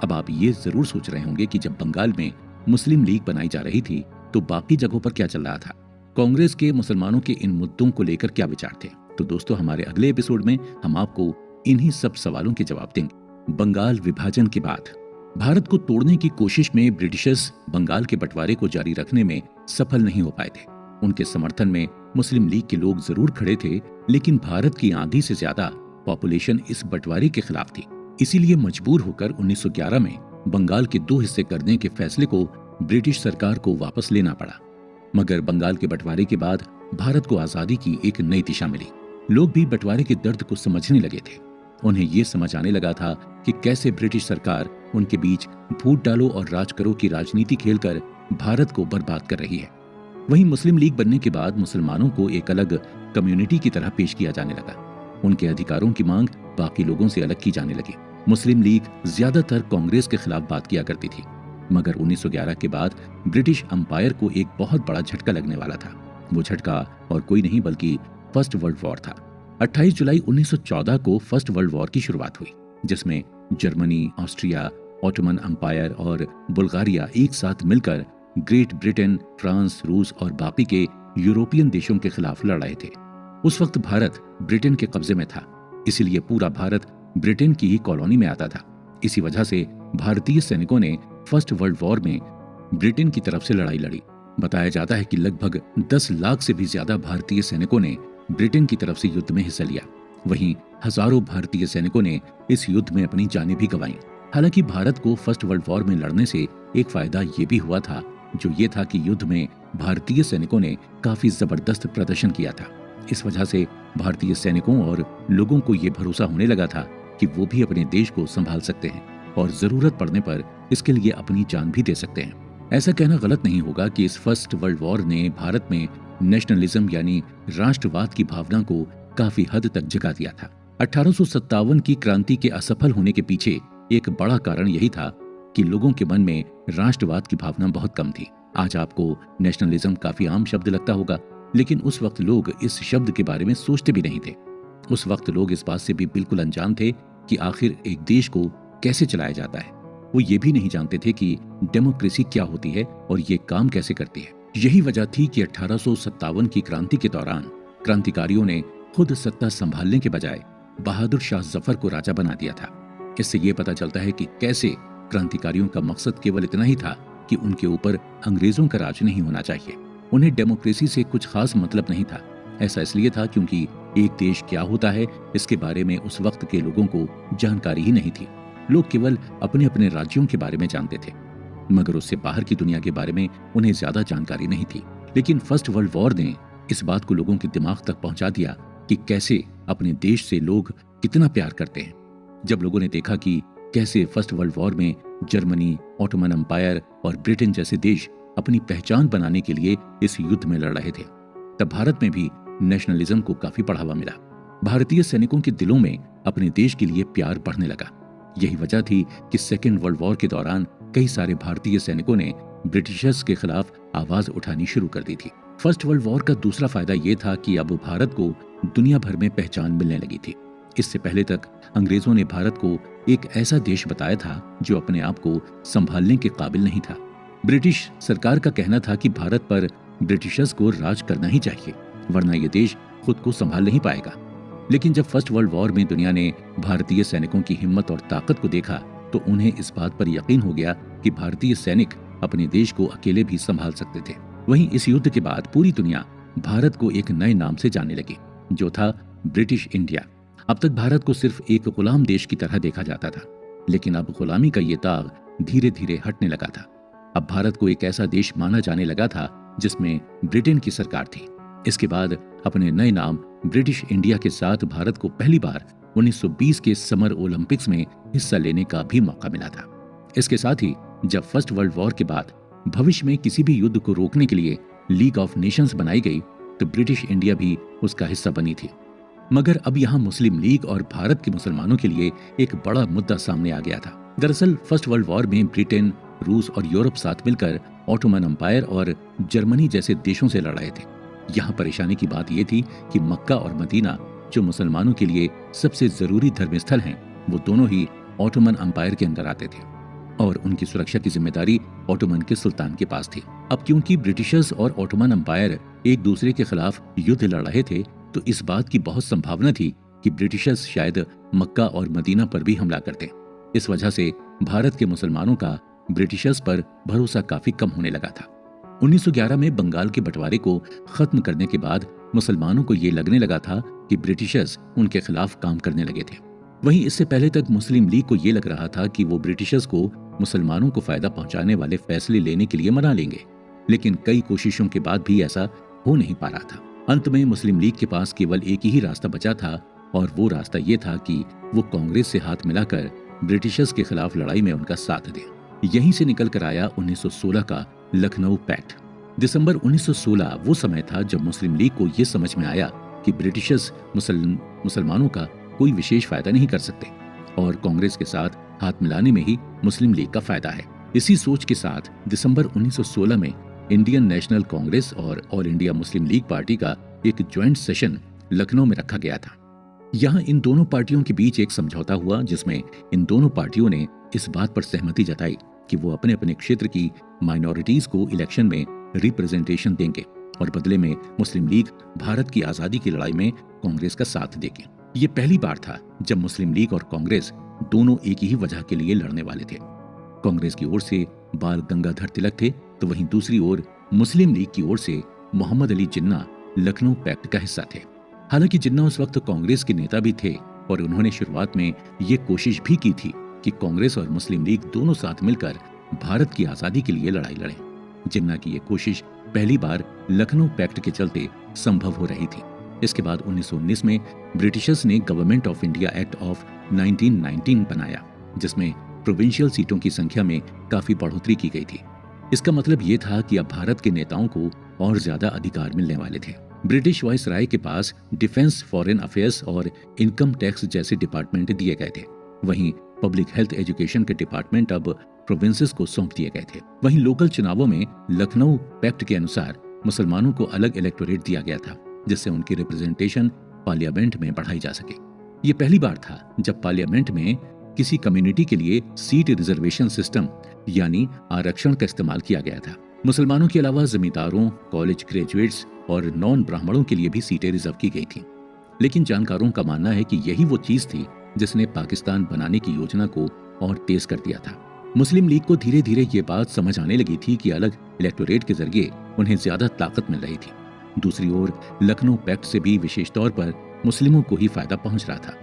अब आप ये जरूर सोच रहे होंगे कि जब बंगाल में मुस्लिम लीग बनाई जा रही थी तो बाकी जगहों पर क्या चल रहा था, कांग्रेस के मुसलमानों के इन मुद्दों को लेकर क्या विचार थे। तो दोस्तों, हमारे अगले एपिसोड में हम आपको इन्हीं सब सवालों के जवाब देंगे। बंगाल विभाजन के बाद भारत को तोड़ने की कोशिश में ब्रिटिशर्स बंगाल के बंटवारे को जारी रखने में सफल नहीं हो पाए थे। उनके समर्थन में मुस्लिम लीग के लोग जरूर खड़े थे, लेकिन भारत की आधी से ज्यादा पॉपुलेशन इस बंटवारे के खिलाफ थी। इसीलिए मजबूर होकर 1911 में बंगाल के दो हिस्से करने के फैसले को ब्रिटिश सरकार को वापस लेना पड़ा। मगर बंगाल के बंटवारे के बाद भारत को आजादी की एक नई दिशा मिली। लोग भी बंटवारे के दर्द को समझने लगे थे। उन्हें ये समझ आने लगा था कि कैसे ब्रिटिश सरकार उनके बीच फूट डालो और राज करो की राजनीति खेलकर भारत को बर्बाद कर रही है। वहीं मुस्लिम लीग बनने के बाद मुसलमानों को एक अलग कम्युनिटी की तरह पेश किया जाने लगा। उनके अधिकारों की मांग बाकी लोगों से अलग की जाने लगी। मुस्लिम लीग ज्यादातर कांग्रेस के खिलाफ बात किया करती थी, मगर 1911 के बाद ब्रिटिश अंपायर को एक बहुत बड़ा झटका लगने वाला था। वो झटका और कोई नहीं बल्कि फर्स्ट वर्ल्ड वॉर था। 28 जुलाई 1914 को फर्स्ट वर्ल्ड वॉर की शुरुआत हुई, जिसमें जर्मनी, ऑस्ट्रिया, ऑटोमन अंपायर और बुल्गारिया एक साथ मिलकर ग्रेट ब्रिटेन, फ्रांस, रूस और बाकी के यूरोपियन देशों के खिलाफ लड़ रहे थे। उस वक्त भारत ब्रिटेन के कब्जे में था, इसीलिए पूरा भारत ब्रिटेन की ही कॉलोनी में आता था। इसी वजह से भारतीय सैनिकों ने फर्स्ट वर्ल्ड वॉर में ब्रिटेन की तरफ से लड़ाई लड़ी। बताया जाता है कि लगभग 10 लाख से भी ज्यादा भारतीय सैनिकों ने ब्रिटेन की तरफ से युद्ध में हिस्सा लिया। वहीं हजारों भारतीय सैनिकों ने इस युद्ध में अपनी जानें भी गंवाई। हालांकि भारत को फर्स्ट वर्ल्ड वॉर में लड़ने से एक फायदा ये भी हुआ था, जो ये था कि युद्ध में भारतीय सैनिकों ने काफी जबरदस्त प्रदर्शन किया था। इस वजह से भारतीय सैनिकों और लोगों को ये भरोसा होने लगा था कि वो भी अपने देश को संभाल सकते हैं और जरूरत पड़ने पर इसके लिए अपनी जान भी दे सकते हैं। ऐसा कहना गलत नहीं होगा कि इस फर्स्ट वर्ल्ड वॉर ने भारत में नेशनलिज्म यानी राष्ट्रवाद की भावना को काफी हद तक जगा दिया था। 1857 की क्रांति के असफल होने के पीछे एक बड़ा कारण यही था कि लोगों के मन में राष्ट्रवाद की भावना बहुत कम थी। आज आपको नेशनलिज्म काफी आम शब्द लगता होगा, लेकिन उस वक्त लोग इस शब्द के बारे में सोचते भी नहीं थे। उस वक्त लोग इस बात से भी बिल्कुल अनजान थे कि आखिर एक देश को कैसे चलाया जाता है। वो ये भी नहीं जानते थे कि डेमोक्रेसी क्या होती है और ये काम कैसे करती है। यही वजह थी कि 1857 की क्रांति के दौरान क्रांतिकारियों ने खुद सत्ता संभालने के बजाय बहादुर शाह जफर को राजा बना दिया था। इससे ये पता चलता है कि कैसे क्रांतिकारियों का मकसद केवल इतना ही था कि उनके ऊपर अंग्रेजों का राज नहीं होना चाहिए। उन्हें डेमोक्रेसी से कुछ खास मतलब नहीं था। ऐसा इसलिए था क्योंकि एक देश क्या होता है इसके बारे में उस वक्त के लोगों को जानकारी ही नहीं थी। लोग केवल अपने अपने राज्यों के बारे में जानते थे, मगर उससे बाहर की दुनिया के बारे में उन्हें ज्यादा जानकारी नहीं थी। लेकिन फर्स्ट वर्ल्ड वॉर ने इस बात को लोगों के दिमाग तक पहुंचा दिया कि कैसे अपने देश से लोग कितना प्यार करते हैं। जब लोगों ने देखा कि कैसे फर्स्ट वर्ल्ड वॉर में जर्मनी, ऑटोमन अंपायर और ब्रिटेन जैसे देश अपनी पहचान बनाने के लिए इस युद्ध में लड़ रहे थे, तब भारत में भी नेशनलिज्म को काफी बढ़ावा मिला। भारतीय सैनिकों के दिलों में अपने देश के लिए प्यार बढ़ने लगा। यही वजह थी कि सेकेंड वर्ल्ड वॉर के दौरान कई सारे भारतीय सैनिकों ने ब्रिटिशर्स के खिलाफ आवाज उठानी शुरू कर दी थी। फर्स्ट वर्ल्ड वॉर का दूसरा फायदा यह था कि अब भारत को दुनिया भर में पहचान मिलने लगी थी। इससे पहले तक अंग्रेजों ने भारत को एक ऐसा देश बताया था जो अपने आप को संभालने के काबिल नहीं था। ब्रिटिश सरकार का कहना था कि भारत पर ब्रिटिशर्स को राज करना ही चाहिए, वरना यह देश खुद को संभाल नहीं पाएगा। लेकिन जब फर्स्ट वर्ल्ड वॉर में दुनिया ने भारतीय सैनिकों की हिम्मत और ताकत को देखा, तो उन्हें इस बात पर यकीन हो गया कि भारतीय सैनिक अपने देश को अकेले भी संभाल सकते थे। वहीं इस युद्ध के बाद पूरी दुनिया भारत को एक नए नाम से जानने लगी, जो था ब्रिटिश इंडिया। अब तक भारत को सिर्फ एक गुलाम देश की तरह देखा जाता था, लेकिन अब गुलामी का ये दाग धीरे धीरे हटने लगा था। अब भारत को एक ऐसा देश माना जाने लगा था जिसमें ब्रिटेन की सरकार थी। इसके बाद अपने नए नाम ब्रिटिश इंडिया के साथ भारत को पहली बार 1920 के समर ओलंपिक्स में हिस्सा लेने का भी मौका मिला था। इसके साथ ही जब फर्स्ट वर्ल्ड वॉर के बाद भविष्य में किसी भी युद्ध को रोकने के लिए लीग ऑफ नेशंस बनाई गई, तो ब्रिटिश इंडिया भी उसका हिस्सा बनी थी। मगर अब यहाँ मुस्लिम लीग और भारत के मुसलमानों के लिए एक बड़ा मुद्दा सामने आ गया था। दरअसल फर्स्ट वर्ल्ड वॉर में ब्रिटेन, रूस और यूरोप साथ मिलकर ऑटोमन अंपायर और जर्मनी जैसे देशों से लड़ रहे थे। यहाँ परेशानी की बात यह थी कि मक्का और मदीना, जो मुसलमानों के लिए सबसे जरूरी धर्म स्थल हैं, वो दोनों ही ऑटोमन अंपायर के अंदर आते थे और उनकी सुरक्षा की जिम्मेदारी ऑटोमन के सुल्तान के पास थी। अब क्योंकि ब्रिटिशर्स और ऑटोमन अंपायर एक दूसरे के खिलाफ युद्ध लड़ रहे थे, तो इस बात की बहुत संभावना थी कि ब्रिटिशर्स शायद मक्का और मदीना पर भी हमला करते। इस वजह से भारत के मुसलमानों का ब्रिटिशर्स पर भरोसा काफी कम होने लगा था। 1911 में बंगाल के बंटवारे को खत्म करने के बाद मुसलमानों को ये लगने लगा था कि ब्रिटिशर्स उनके खिलाफ काम करने लगे थे। वहीं इससे पहले तक मुस्लिम लीग को ये लग रहा था कि वो ब्रिटिशर्स को मुसलमानों को फायदा पहुंचाने वाले फैसले लेने के लिए मना लेंगे, लेकिन कई कोशिशों के बाद भी ऐसा हो नहीं पा रहा था। अंत में मुस्लिम लीग के पास केवल एक ही रास्ता बचा था, और वो रास्ता ये था कि वो कांग्रेस से हाथ मिलाकर ब्रिटिशर्स के खिलाफ लड़ाई में उनका साथ दे। यहीं से निकल कर आया 1916 का लखनऊ पैक्ट। दिसंबर 1916 वो समय था जब मुस्लिम लीग को यह समझ में आया कि ब्रिटिशर्स मुसलमानों का कोई विशेष फायदा नहीं कर सकते और कांग्रेस के साथ हाथ मिलाने में ही मुस्लिम लीग का फायदा है। इसी सोच के साथ दिसंबर 1916 में इंडियन नेशनल कांग्रेस और all India Muslim league party का एक ज्वाइंट सेशन लखनऊ में रखा गया था। यहाँ इन दोनों पार्टियों के बीच एक समझौता हुआ जिसमें इन दोनों पार्टियों ने इस बात पर सहमति जताई कि वो अपने अपने क्षेत्र की माइनॉरिटीज को इलेक्शन में रिप्रेजेंटेशन देंगे और बदले में मुस्लिम लीग भारत की आजादी की लड़ाई में कांग्रेस का साथ देगी। ये पहली बार था जब मुस्लिम लीग और कांग्रेस दोनों एक ही वजह के लिए लड़ने वाले थे। कांग्रेस की ओर से बाल गंगाधर तिलक थे तो वहीं दूसरी ओर मुस्लिम लीग की ओर से मोहम्मद अली जिन्ना लखनऊ पैक्ट का हिस्सा थे। हालांकि जिन्ना उस वक्त कांग्रेस के नेता भी थे और उन्होंने शुरुआत में ये कोशिश भी की थी कि कांग्रेस और मुस्लिम लीग दोनों साथ मिलकर भारत की आजादी के लिए लड़ाई लड़ें। जिन्ना की ये कोशिश पहली बार लखनऊ पैक्ट के चलते संभव हो रही थी। इसके बाद 1919 में ब्रिटिशर्स ने government of India act of 1919 बनाया जिसमें प्रोविंशियल सीटों की संख्या में काफी बढ़ोतरी की गई थी। इसका मतलब ये था कि अब भारत के नेताओं को और ज्यादा अधिकार मिलने वाले थे। ब्रिटिश वाइसराय के पास डिफेंस, फॉरेन अफेयर्स और इनकम टैक्स जैसे डिपार्टमेंट दिए गए थे। वहीं पब्लिक हेल्थ एजुकेशन के डिपार्टमेंट अब प्रोविंसेस को सौंप दिए गए थे। वहीं लोकल चुनावों में लखनऊ पैक्ट के अनुसार मुसलमानों को अलग इलेक्टोरेट दिया गया था जिससे उनकी रिप्रेजेंटेशन पार्लियामेंट में बढ़ाई जा सके। ये पहली बार था जब पार्लियामेंट में किसी कम्युनिटी के लिए सीट रिजर्वेशन सिस्टम यानी आरक्षण का इस्तेमाल किया गया था। मुसलमानों के अलावा जमींदारों, कॉलेज ग्रेजुएट्स और नॉन ब्राह्मणों के लिए भी सीटें रिजर्व की गई थी। लेकिन जानकारों का मानना है कि यही वो चीज थी जिसने पाकिस्तान बनाने की योजना को और तेज कर दिया था। मुस्लिम लीग को धीरे धीरे ये बात समझ आने लगी थी कि अलग इलेक्टोरेट के जरिए उन्हें ज्यादा ताकत मिल रही थी। दूसरी ओर लखनऊ पैक्ट से भी विशेष तौर पर मुस्लिमों को ही फायदा पहुंच रहा था।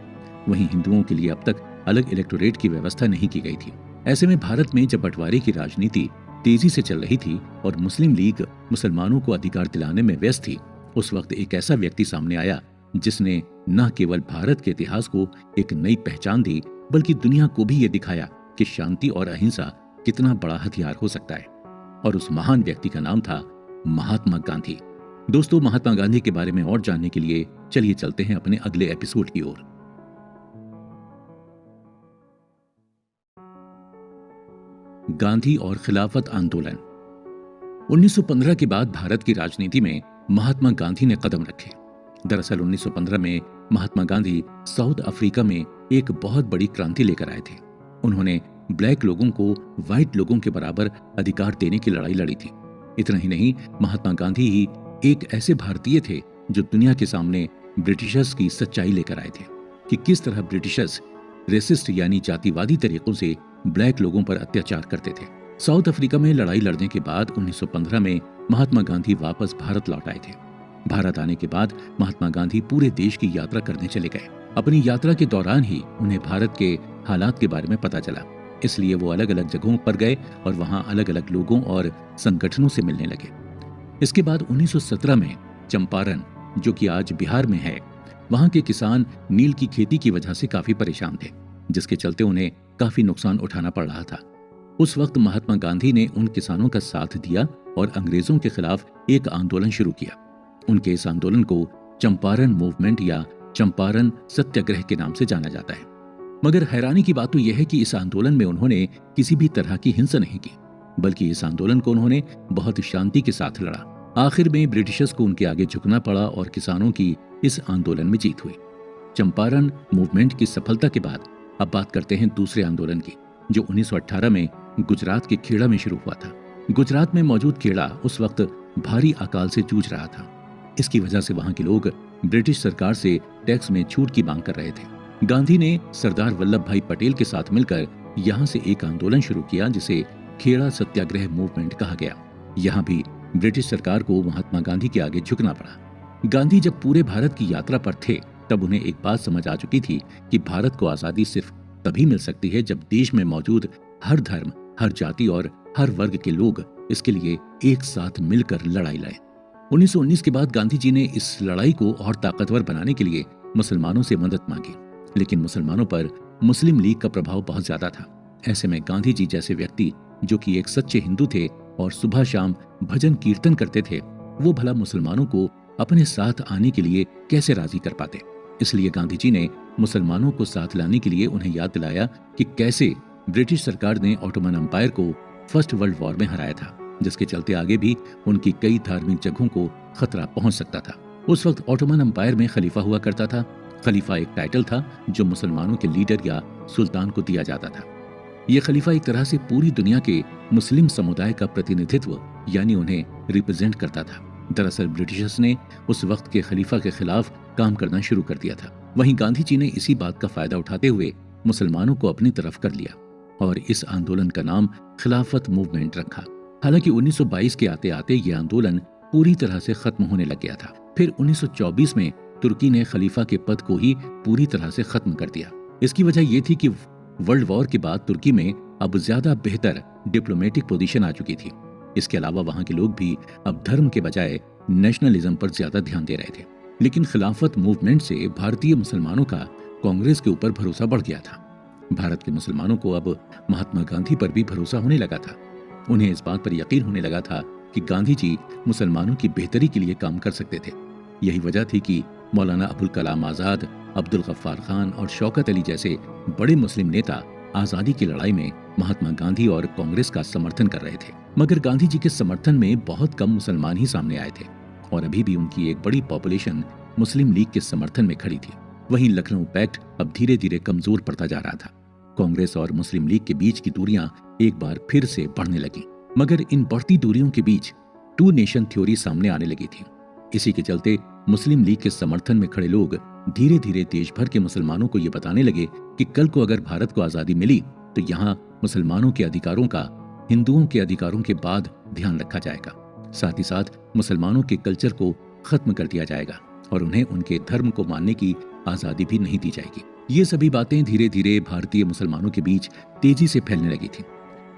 वहीं हिंदुओं के लिए अब तक अलग इलेक्टोरेट की व्यवस्था नहीं की गई थी। ऐसे में भारत में जब बंटवारे की राजनीति तेजी से चल रही थी और मुस्लिम लीग मुसलमानों को अधिकार दिलाने में व्यस्त थी, उस वक्त एक ऐसा व्यक्ति सामने आया जिसने न केवल भारत के इतिहास को एक नई पहचान दी बल्कि दुनिया को भी ये दिखाया कि शांति और अहिंसा कितना बड़ा हथियार हो सकता है। और उस महान व्यक्ति का नाम था महात्मा गांधी। दोस्तों, महात्मा गांधी के बारे में और जानने के लिए चलिए चलते हैं अपने अगले एपिसोड की ओर। गांधी और खिलाफत आंदोलन। 1915 के बाद भारत की राजनीति में महात्मा गांधी ने कदम रखे। दरअसल 1915 में महात्मा गांधी साउथ अफ्रीका में एक बहुत बड़ी क्रांति लेकर आए थे। उन्होंने ब्लैक लोगों को व्हाइट लोगों के बराबर अधिकार देने की लड़ाई लड़ी थी। इतना ही नहीं, महात्मा गांधी ही एक ऐसे भारतीय थे जो दुनिया के सामने ब्रिटिशर्स की सच्चाई लेकर आए थे कि किस तरह ब्रिटिशर्स रेसिस्ट यानी जातिवादी तरीकों से ब्लैक लोगों पर अत्याचार करते थे। साउथ अफ्रीका में लड़ाई लड़ने के बाद 1915 में महात्मा गांधी वापस भारत लौट आए थे। भारत आने के बाद महात्मा गांधी पूरे देश की यात्रा करने चले गए। अपनी यात्रा के दौरान ही उन्हें भारत के हालात के बारे में पता चला, इसलिए वो अलग अलग जगहों पर गए और वहां अलग अलग लोगों और संगठनों से मिलने लगे। इसके बाद 1917 में चंपारण, जो कि आज बिहार में है, वहां के किसान नील की खेती की वजह से काफी परेशान थे, जिसके चलते उन्हें काफी नुकसान उठाना पड़ रहा था। उस वक्त महात्मा गांधी ने उन किसानों का साथ दिया और अंग्रेजों के खिलाफ एक आंदोलन शुरू किया। उनके इस आंदोलन को चंपारण मूवमेंट या चंपारण सत्याग्रह के नाम से जाना जाता है। मगर हैरानी की बात तो यह है कि इस आंदोलन में उन्होंने किसी भी तरह की हिंसा नहीं की, बल्कि इस आंदोलन को उन्होंने बहुत शांति के साथ लड़ा। आखिर में ब्रिटिशर्स को उनके आगे झुकना पड़ा और किसानों की इस आंदोलन में जीत हुई। चंपारण मूवमेंट की सफलता के बाद अब बात करते हैं दूसरे आंदोलन की, जो 1918 में गुजरात के खेड़ा में शुरू हुआ था। गुजरात में मौजूद खेड़ा उस वक्त भारी अकाल से जूझ रहा था। इसकी वजह से वहां के लोग ब्रिटिश सरकार से टैक्स में छूट की मांग कर रहे थे। गांधी ने सरदार वल्लभ भाई पटेल के साथ मिलकर यहां से एक आंदोलन शुरू किया जिसे खेड़ा सत्याग्रह मूवमेंट कहा गया। यहां भी ब्रिटिश सरकार को महात्मा गांधी के आगे झुकना पड़ा। गांधी जब पूरे भारत की यात्रा पर थे तब उन्हें एक बात समझ आ चुकी थी कि भारत को आजादी सिर्फ तभी मिल सकती है जब देश में मौजूद हर धर्म, हर जाति और हर वर्ग के लोग इसके लिए एक साथ मिलकर लड़ाई लड़ें। 1919 के बाद गांधी जी ने इस लड़ाई को और ताकतवर बनाने के लिए मुसलमानों से मदद मांगी, लेकिन मुसलमानों पर मुस्लिम लीग का प्रभाव बहुत ज्यादा था। ऐसे में गांधी जी जैसे व्यक्ति, जो कि एक सच्चे हिंदू थे, और सुबह शाम भजन कीर्तन करते थे, वो भला मुसलमानों को अपने साथ आने के लिए कैसे राजी कर पाते। इसलिए गांधी जी ने मुसलमानों को साथ लाने के लिए उन्हें याद दिलाया कि कैसे ब्रिटिश सरकार ने ऑटोमन एम्पायर को फर्स्ट वर्ल्ड वॉर में हराया था, जिसके चलते आगे भी उनकी कई धार्मिक जगहों को खतरा पहुंच सकता था। उस वक्त ऑटोमन एम्पायर में खलीफा हुआ करता था। खलीफा एक टाइटल था जो मुसलमानों के लीडर या सुल्तान को दिया जाता था। यह खलीफा एक तरह से पूरी दुनिया के मुस्लिम समुदाय का प्रतिनिधित्व यानी उन्हें रिप्रेजेंट करता था। दरअसल ब्रिटिशर्स ने उस वक्त के खलीफा के खिलाफ काम करना शुरू कर दिया था। वहीं गांधी जी ने इसी बात का फायदा उठाते हुए मुसलमानों को अपनी तरफ कर लिया और इस आंदोलन का नाम खिलाफत मूवमेंट रखा। हालांकि 1922 के आते आते यह आंदोलन पूरी तरह से खत्म होने लग गया था। फिर 1924 में तुर्की ने खलीफा के पद को ही पूरी तरह से खत्म कर दिया। इसकी वजह यह थी कि वर्ल्ड वॉर के बाद तुर्की में अब ज्यादा बेहतर डिप्लोमेटिक पोजीशन आ चुकी थी। इसके अलावा वहां के लोग भी अब धर्म के बजाय नेशनलिज्म पर ज्यादा ध्यान दे रहे थे। लेकिन खिलाफत मूवमेंट से भारतीय मुसलमानों का कांग्रेस के ऊपर भरोसा बढ़ गया था। भारत के मुसलमानों को अब महात्मा गांधी पर भी भरोसा होने लगा था। उन्हें इस बात पर यकीन होने लगा था कि गांधी जी मुसलमानों की बेहतरी के लिए काम कर सकते थे। यही वजह थी कि मौलाना अबुल कलाम आजाद, अब्दुल गफ्फार खान और शौकत अली जैसे बड़े मुस्लिम नेता आजादी की लड़ाई में महात्मा गांधी और कांग्रेस का समर्थन कर रहे थे। मगर गांधी जी के समर्थन में बहुत कम मुसलमान ही सामने आए थे और अभी भी उनकी एक बड़ी पॉपुलेशन मुस्लिम लीग के समर्थन में खड़ी थी। वहीं लखनऊ पैक्ट अब धीरे धीरे कमजोर पड़ता जा रहा था। कांग्रेस और मुस्लिम लीग के बीच की दूरियां एक बार फिर से बढ़ने लगी। मगर इन बढ़ती दूरियों के बीच टू नेशन थ्योरी सामने आने लगी थी। इसी के चलते मुस्लिम लीग के समर्थन में खड़े लोग धीरे धीरे देश भर के मुसलमानों को ये बताने लगे कि कल को अगर भारत को आजादी मिली तो यहाँ मुसलमानों के अधिकारों का हिंदुओं के अधिकारों के बाद ध्यान रखा जाएगा। साथ ही साथ मुसलमानों के कल्चर को खत्म कर दिया जाएगा और उन्हें उनके धर्म को मानने की आजादी भी नहीं दी जाएगी। ये सभी बातें धीरे धीरे भारतीय मुसलमानों के बीच तेजी से फैलने लगी थी।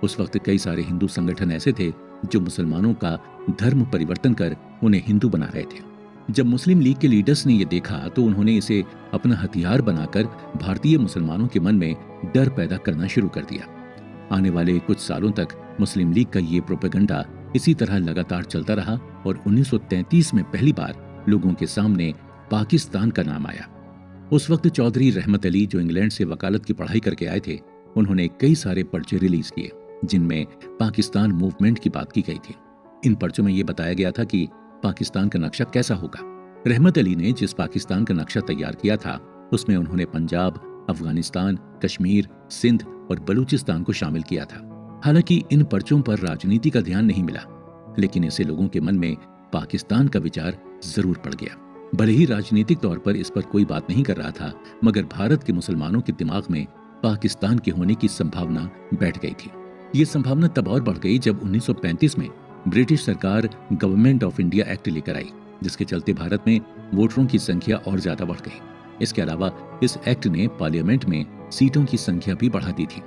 उस वक्त कई सारे हिंदू संगठन ऐसे थे जो मुसलमानों का धर्म परिवर्तन कर उन्हें हिंदू बना रहे थे। जब मुस्लिम लीग के लीडर्स ने यह देखा तो उन्होंने इसे अपना हथियार बनाकर भारतीय मुसलमानों के मन में डर पैदा करना शुरू कर दिया। आने वाले कुछ सालों तक मुस्लिम लीग का ये प्रोपेगेंडा इसी तरह लगातार चलता रहा और 1933 में पहली बार लोगों के सामने पाकिस्तान का नाम आया। उस वक्त चौधरी रहमत अली जो इंग्लैंड से वकालत की पढ़ाई करके आए थे, उन्होंने कई सारे पर्चे रिलीज किए जिनमें पाकिस्तान मूवमेंट की बात की गई थी। इन पर्चों में यह बताया गया था कि पाकिस्तान का नक्शा कैसा होगा। रहमत अली ने जिस पाकिस्तान का नक्शा तैयार किया था उसमें उन्होंने पंजाब, अफगानिस्तान, कश्मीर, सिंध और बलूचिस्तान को शामिल किया था। हालांकि इन पर्चों पर राजनीति का ध्यान नहीं मिला, लेकिन इससे लोगों के मन में पाकिस्तान का विचार जरूर पड़ गया। भले ही राजनीतिक तौर पर इस पर कोई बात नहीं कर रहा था, मगर भारत के मुसलमानों के दिमाग में पाकिस्तान के होने की संभावना बैठ गई थी। ये संभावना तब और बढ़ गई जब 1935 में ब्रिटिश सरकार गवर्नमेंट ऑफ इंडिया एक्ट लेकर आई, जिसके चलते भारत में वोटरों की संख्या और ज्यादा बढ़ गई। इसके अलावा इस एक्ट ने पार्लियामेंट में सीटों की संख्या भी बढ़ा दी थी।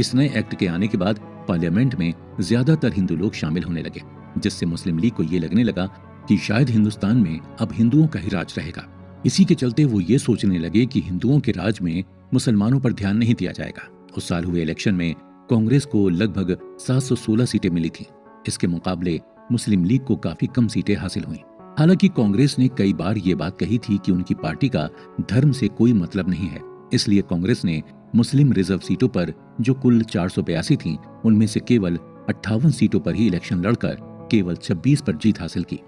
इस नए एक्ट के आने के बाद पार्लियामेंट में ज्यादातर हिंदू लोग शामिल होने लगे, जिससे मुस्लिम लीग को ये लगने लगा कि शायद हिंदुस्तान में अब हिंदुओं का ही राज रहेगा। इसी के चलते वो ये सोचने लगे कि हिंदुओं के राज में मुसलमानों पर ध्यान नहीं दिया जाएगा। उस साल हुए इलेक्शन में कांग्रेस को लगभग 716 सीटें मिली थी। इसके मुकाबले मुस्लिम लीग को काफी कम सीटें हासिल हुई। हालांकि कांग्रेस ने कई बार ये बात कही थी कि उनकी पार्टी का धर्म से कोई मतलब नहीं है, इसलिए कांग्रेस ने मुस्लिम रिजर्व सीटों पर जो कुल 482 थीं, उनमें से केवल 58 सीटों पर ही इलेक्शन लड़कर केवल 26 पर जीत हासिल की।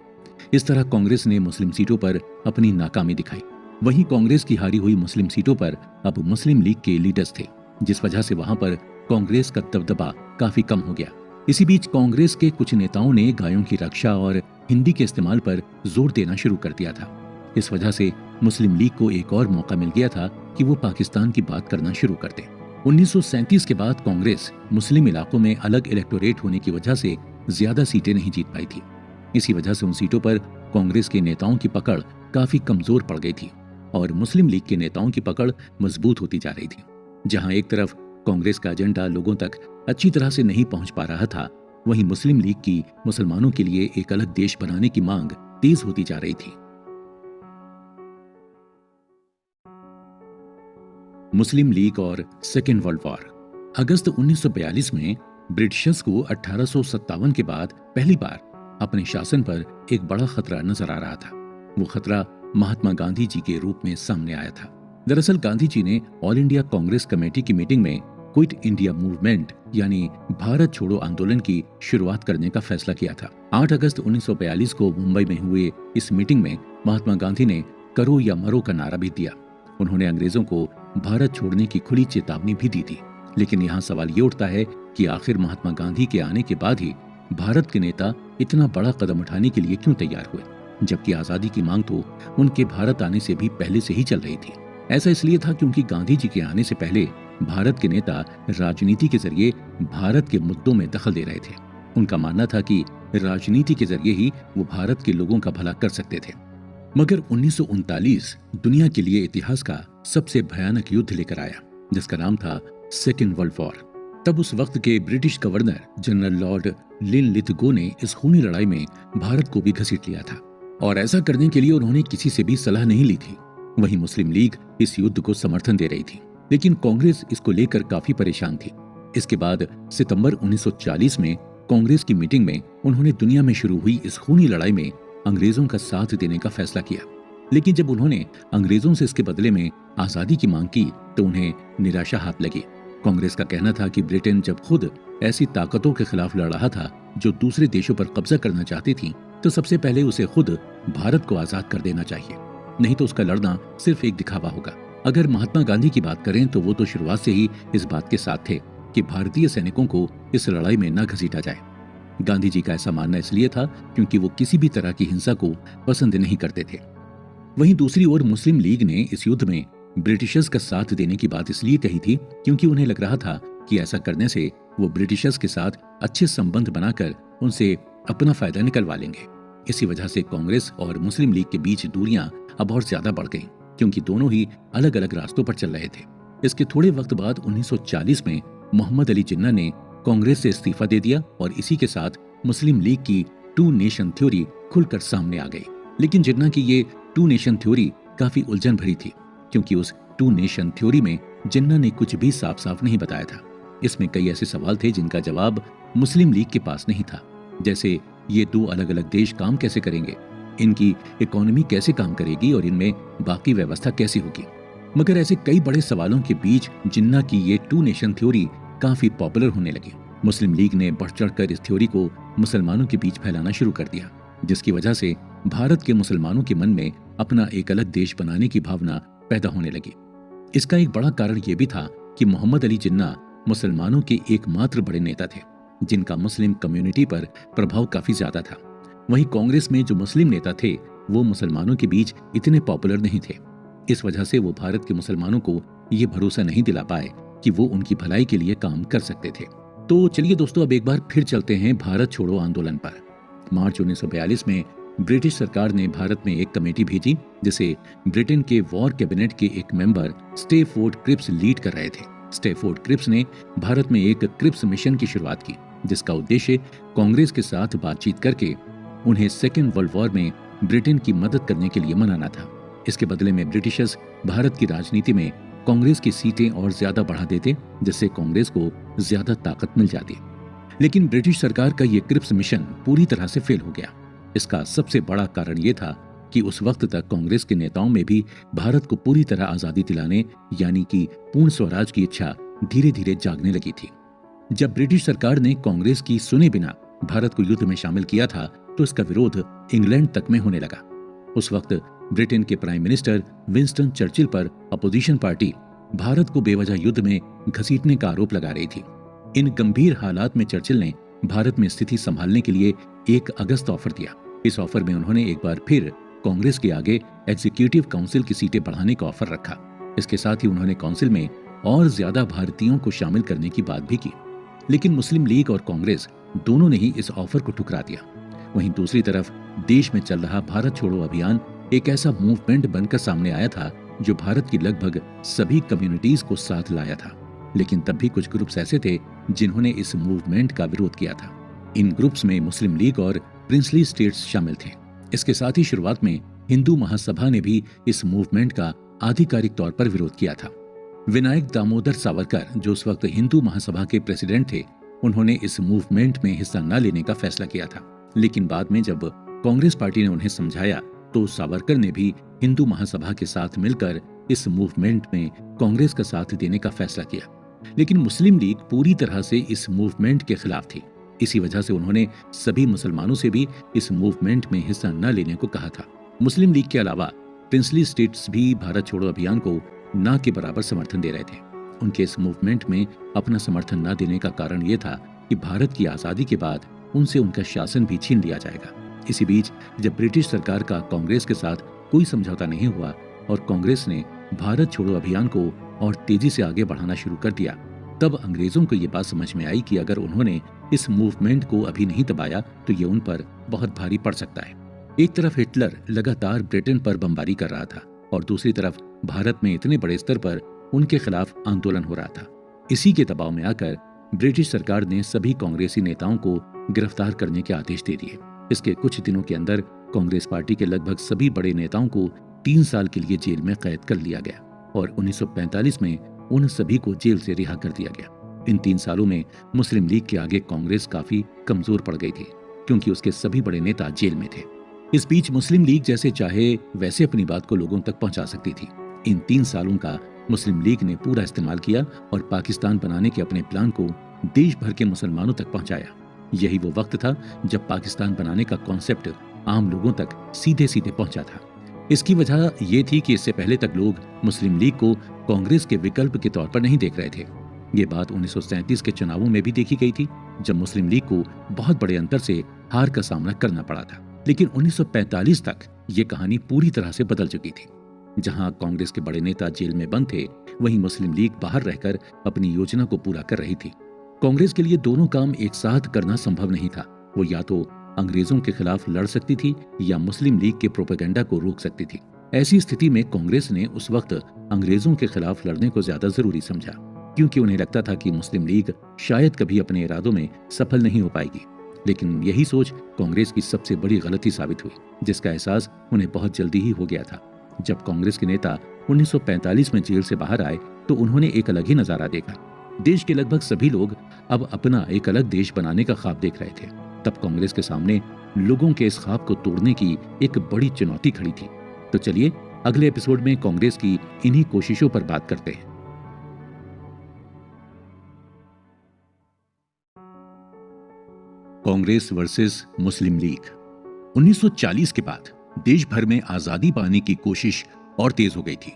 इस तरह कांग्रेस ने मुस्लिम सीटों पर अपनी नाकामी दिखाई। वहीं कांग्रेस की हारी हुई मुस्लिम सीटों पर अब मुस्लिम लीग के लीडर्स थे, जिस वजह से वहां पर कांग्रेस का दबदबा काफी कम हो गया। इसी बीच कांग्रेस के कुछ नेताओं ने गायों की रक्षा और हिंदी के इस्तेमाल पर जोर देना शुरू कर दिया था। इस वजह से मुस्लिम लीग को एक और मौका मिल गया था कि वो पाकिस्तान की बात करना शुरू कर दे। 1937 के बाद कांग्रेस मुस्लिम इलाकों में अलग इलेक्टोरेट होने की वजह से ज्यादा सीटें नहीं जीत पाई थी। इसी वजह से उन सीटों पर कांग्रेस के नेताओं की पकड़ काफी कमजोर पड़ गई थी और मुस्लिम लीग के नेताओं की पकड़ मजबूत होती जा रही थी। जहां एक तरफ कांग्रेस का एजेंडा लोगों तक अच्छी तरह से नहीं पहुंच पा रहा था, वहीं मुस्लिम लीग की मुसलमानों के लिए एक अलग देश बनाने की मांग तेज होती जा रही थी। मुस्लिम लीग और सेकेंड वर्ल्ड वॉर। अगस्त 1942 में ब्रिटिशर्स को 1857 के बाद पहली बार अपने शासन पर एक बड़ा खतरा नजर आ रहा था। वो खतरा महात्मा गांधी जी के रूप में सामने आया था। दरअसल गांधी जी ने ऑल इंडिया कांग्रेस कमेटी की मीटिंग में क्विट इंडिया मूवमेंट यानी भारत छोड़ो आंदोलन की शुरुआत करने का फैसला किया था। 8 अगस्त 1942 को मुंबई में हुए इस मीटिंग में महात्मा गांधी ने करो या मरो का नारा भी दिया। उन्होंने अंग्रेजों को भारत छोड़ने की खुली चेतावनी भी दी थी। लेकिन यहाँ सवाल ये उठता है कि आखिर महात्मा गांधी के आने के बाद ही भारत के नेता इतना बड़ा कदम उठाने के लिए क्यों तैयार हुए, जबकि आजादी की मांग तो उनके भारत आने से भी पहले से ही चल रही थी। ऐसा इसलिए था क्योंकि गांधी जी के आने से पहले भारत के नेता राजनीति के जरिए भारत के मुद्दों में दखल दे रहे थे। उनका मानना था कि राजनीति के जरिए ही वो भारत के लोगों का भला कर सकते थे। मगर 1939 दुनिया के लिए इतिहास का सबसे भयानक युद्ध लेकर आया, जिसका नाम था सेकेंड वर्ल्ड वॉर। तब उस वक्त के British governor general Lord Linlithgow ने इस खूनी लड़ाई में भारत को भी घसीट लिया था, और ऐसा करने के लिए उन्होंने किसी से भी सलाह नहीं ली थी। वहीं मुस्लिम लीग इस युद्ध को समर्थन दे रही थी, लेकिन कांग्रेस इसको लेकर काफी परेशान थी। इसके बाद सितंबर 1940 में कांग्रेस की मीटिंग में उन्होंने दुनिया में शुरू हुई इस खूनी लड़ाई में अंग्रेजों का साथ देने का फैसला किया। लेकिन जब उन्होंने अंग्रेजों से इसके बदले में आजादी की मांग की तो उन्हें निराशा हाथ लगी। कांग्रेस का कहना था कि ब्रिटेन जब खुद ऐसी ताकतों के खिलाफ लड़ रहा था जो दूसरे देशों पर कब्जा करना चाहती थी, तो सबसे पहले उसे खुद भारत को आजाद कर देना चाहिए, नहीं तो उसका लड़ना सिर्फ एक दिखावा होगा। अगर महात्मा गांधी की बात करें तो वो तो शुरुआत से ही इस बात के साथ थे कि भारतीय सैनिकों को इस लड़ाई में न घसीटा जाए। गांधी जी का ऐसा मानना इसलिए था क्योंकि वो किसी भी तरह की हिंसा को पसंद नहीं करते थे। वहीं दूसरी ओर मुस्लिम लीग ने इस युद्ध में ब्रिटिशर्स का साथ देने की बात इसलिए कही थी क्योंकि उन्हें लग रहा था कि ऐसा करने से वो ब्रिटिशर्स के साथ अच्छे संबंध बनाकर उनसे अपना फायदा निकलवा लेंगे। इसी वजह से कांग्रेस और मुस्लिम लीग के बीच दूरियां अब और ज्यादा बढ़ गईं, क्योंकि दोनों ही अलग अलग रास्तों पर चल रहे थे। इसके थोड़े वक्त बाद 1940 में मोहम्मद अली जिन्ना ने कांग्रेस से इस्तीफा दे दिया और इसी के साथ मुस्लिम लीग की टू नेशन थ्योरी खुलकर सामने आ गई। लेकिन जिन्ना की ये टू नेशन थ्योरी काफी उलझन भरी थी, क्योंकि उस टू नेशन थ्योरी में जिन्ना ने कुछ भी साफ साफ नहीं बताया था। इसमें कई ऐसे सवाल थे जिनका जवाब मुस्लिम लीग के पास नहीं था, जैसे ये दो अलग अलग देश काम कैसे करेंगे, इनकी इकोनॉमी कैसे काम करेगी और इनमें बाकी व्यवस्था कैसी होगी। मगर ऐसे कई बड़े सवालों के बीच जिन्ना की ये टू नेशन थ्योरी काफी पॉपुलर होने लगी। मुस्लिम लीग ने बढ़ चढ़कर इस थ्योरी को मुसलमानों के बीच फैलाना शुरू कर दिया, जिसकी वजह से भारत के मुसलमानों के मन में अपना एक अलग देश बनाने की भावना पैदा होने लगी। इसका एक बड़ा कारण यह भी था कि मोहम्मद अली जिन्ना मुसलमानों के एकमात्र बड़े नेता थे जिनका मुस्लिम कम्युनिटी पर प्रभाव काफी ज्यादा था। वहीं कांग्रेस में जो मुस्लिम नेता थे वो मुसलमानों के बीच इतने पॉपुलर नहीं थे। इस वजह से वो भारत के मुसलमानों को ये भरोसा नहीं दिला पाए कि वो उनकी भलाई के लिए काम कर सकते थे। तो चलिए दोस्तों, अब एक बार फिर चलते हैं भारत छोड़ो आंदोलन पर। मार्च 1942 में ब्रिटिश सरकार ने भारत में एक कमेटी भेजी जिसे ब्रिटेन के वॉर कैबिनेट के एक मेंबर स्टेफोर्ड क्रिप्स लीड कर रहे थे। स्टेफोर्ड क्रिप्स ने भारत में एक क्रिप्स मिशन की शुरुआत की, जिसका उद्देश्य कांग्रेस के साथ बातचीत करके उन्हें सेकेंड वर्ल्ड वॉर में ब्रिटेन की मदद करने के लिए मनाना था। इसके बदले में ब्रिटिशर्स भारत की राजनीति में कांग्रेस की सीटें और ज्यादा बढ़ा देते, जिससे कांग्रेस को ज्यादा ताकत मिल जाती। लेकिन ब्रिटिश सरकार का यह क्रिप्स मिशन पूरी तरह से फेल हो गया। इसका सबसे बड़ा कारण यह था कि उस वक्त तक कांग्रेस के नेताओं में भी भारत को पूरी तरह आजादी दिलाने यानी कि पूर्ण स्वराज की इच्छा धीरे धीरे जागने लगी थी। जब ब्रिटिश सरकार ने कांग्रेस की सुने बिना भारत को युद्ध में शामिल किया था तो इसका विरोध इंग्लैंड तक में होने लगा। उस वक्त ब्रिटेन के प्राइम मिनिस्टर विंस्टन चर्चिल पर अपोजिशन पार्टी भारत को बेवजह युद्ध में घसीटने का आरोप लगा रही थी। इन गंभीर हालात में चर्चिल ने भारत में स्थिति संभालने के लिए 1 अगस्त ऑफर दिया। इस ऑफर में उन्होंने एक बार फिर कांग्रेस के आगे एग्जीक्यूटिव काउंसिल की सीटें बढ़ाने का ऑफर रखा। इसके साथ ही उन्होंने काउंसिल में और ज्यादा भारतीयों को शामिल करने की बात भी की। लेकिन मुस्लिम लीग और कांग्रेस दोनों ने ही इस ऑफर को ठुकरा दिया। वहीं दूसरी तरफ देश में चल रहा भारत छोड़ो अभियान एक ऐसा मूवमेंट बनकर सामने आया था जो भारत की लगभग सभी कम्युनिटीज को साथ लाया था। लेकिन तब भी कुछ ग्रुप्स ऐसे थे जिन्होंने इस मूवमेंट का विरोध किया था। इन ग्रुप्स में मुस्लिम लीग और प्रिंसली स्टेट्स शामिल थे। इसके साथ ही शुरुआत में हिंदू महासभा ने भी इस मूवमेंट का आधिकारिक तौर पर विरोध किया था। विनायक दामोदर सावरकर, जो उस वक्त हिंदू महासभा के प्रेसिडेंट थे, उन्होंने इस मूवमेंट में हिस्सा न लेने का फैसला किया था। लेकिन बाद में जब कांग्रेस पार्टी ने उन्हें समझाया तो सावरकर ने भी हिंदू महासभा के साथ मिलकर इस मूवमेंट में कांग्रेस का साथ देने का फैसला किया। लेकिन मुस्लिम लीग पूरी तरह से इस मूवमेंट के खिलाफ थी। इसी वजह से उन्होंने सभी मुसलमानों से भी इस मूवमेंट में हिस्सा न लेने को कहा था। मुस्लिम लीग के अलावा प्रिंसली स्टेट्स भी भारत छोड़ो अभियान को ना के बराबर समर्थन दे रहे थे। उनके इस मूवमेंट में अपना समर्थन न देने का कारण यह था कि भारत की आजादी के बाद उनसे उनका शासन भी छीन लिया जाएगा। इसी बीच जब ब्रिटिश सरकार का कांग्रेस के साथ कोई समझौता नहीं हुआ और कांग्रेस ने भारत छोड़ो अभियान को और तेजी से आगे बढ़ाना शुरू कर दिया, तब अंग्रेजों को ये बात समझ में आई कि अगर उन्होंने इस मूवमेंट को अभी नहीं दबाया तो ये उन पर बहुत भारी पड़ सकता है। एक तरफ हिटलर लगातार ब्रिटेन पर बमबारी कर रहा था और दूसरी तरफ भारत में इतने बड़े स्तर पर उनके खिलाफ आंदोलन हो रहा था। इसी के दबाव में आकर ब्रिटिश सरकार ने सभी कांग्रेसी नेताओं को गिरफ्तार करने के आदेश दे दिए। इसके कुछ दिनों के अंदर कांग्रेस पार्टी के लगभग सभी बड़े नेताओं को 3 साल के लिए जेल में कैद कर लिया गया और 1945 में उन सभी को जेल से रिहा कर दिया गया। इन 3 सालों में मुस्लिम लीग के आगे कांग्रेस काफी कमजोर पड़ गई थी क्योंकि उसके सभी बड़े नेता जेल में थे। इस बीच मुस्लिम लीग जैसे चाहे वैसे अपनी बात को लोगों तक पहुंचा सकती थी। इन 3 सालों का मुस्लिम लीग ने पूरा इस्तेमाल किया और पाकिस्तान बनाने के अपने प्लान को देश भर के मुसलमानों तक पहुंचाया। यही वो वक्त था जब पाकिस्तान बनाने का कॉन्सेप्ट आम लोगों तक सीधे सीधे पहुंचा था। इसकी वजह ये थी कि इससे पहले तक लोग मुस्लिम लीग को कांग्रेस के विकल्प के तौर पर नहीं देख रहे थे। ये बात 1937 के चुनावों में भी देखी गई थी, जब मुस्लिम लीग को बहुत बड़े अंतर से हार का सामना करना पड़ा था। लेकिन 1945 तक ये कहानी पूरी तरह से बदल चुकी थी। जहां कांग्रेस के बड़े नेता जेल में बंद थे, वहीं मुस्लिम लीग बाहर रहकर अपनी योजना को पूरा कर रही थी। कांग्रेस के लिए दोनों काम एक साथ करना संभव नहीं था। वो या तो अंग्रेजों के खिलाफ लड़ सकती थी या मुस्लिम लीग के प्रोपेगेंडा को रोक सकती थी। ऐसी स्थिति में कांग्रेस ने उस वक्त अंग्रेजों के खिलाफ लड़ने को ज्यादा जरूरी समझा, क्योंकि उन्हें लगता था कि मुस्लिम लीग शायद कभी अपने इरादों में सफल नहीं हो पाएगी। लेकिन यही सोच कांग्रेस की सबसे बड़ी गलती साबित हुई, जिसका एहसास उन्हें बहुत जल्दी ही हो गया था। जब कांग्रेस के नेता 1945 में जेल से बाहर आए तो उन्होंने एक अलग ही नजारा देखा। देश के लगभग सभी लोग अब अपना एक अलग देश बनाने का ख्वाब देख रहे थे। तब कांग्रेस के सामने लोगों के इस ख्वाब को तोड़ने की एक बड़ी चुनौती खड़ी थी। तो चलिए अगले एपिसोड में कांग्रेस की इन्हीं कोशिशों पर बात करते हैं। कांग्रेस वर्सेस मुस्लिम लीग। 1940 के बाद देश भर में आजादी पाने की कोशिश और तेज हो गई थी,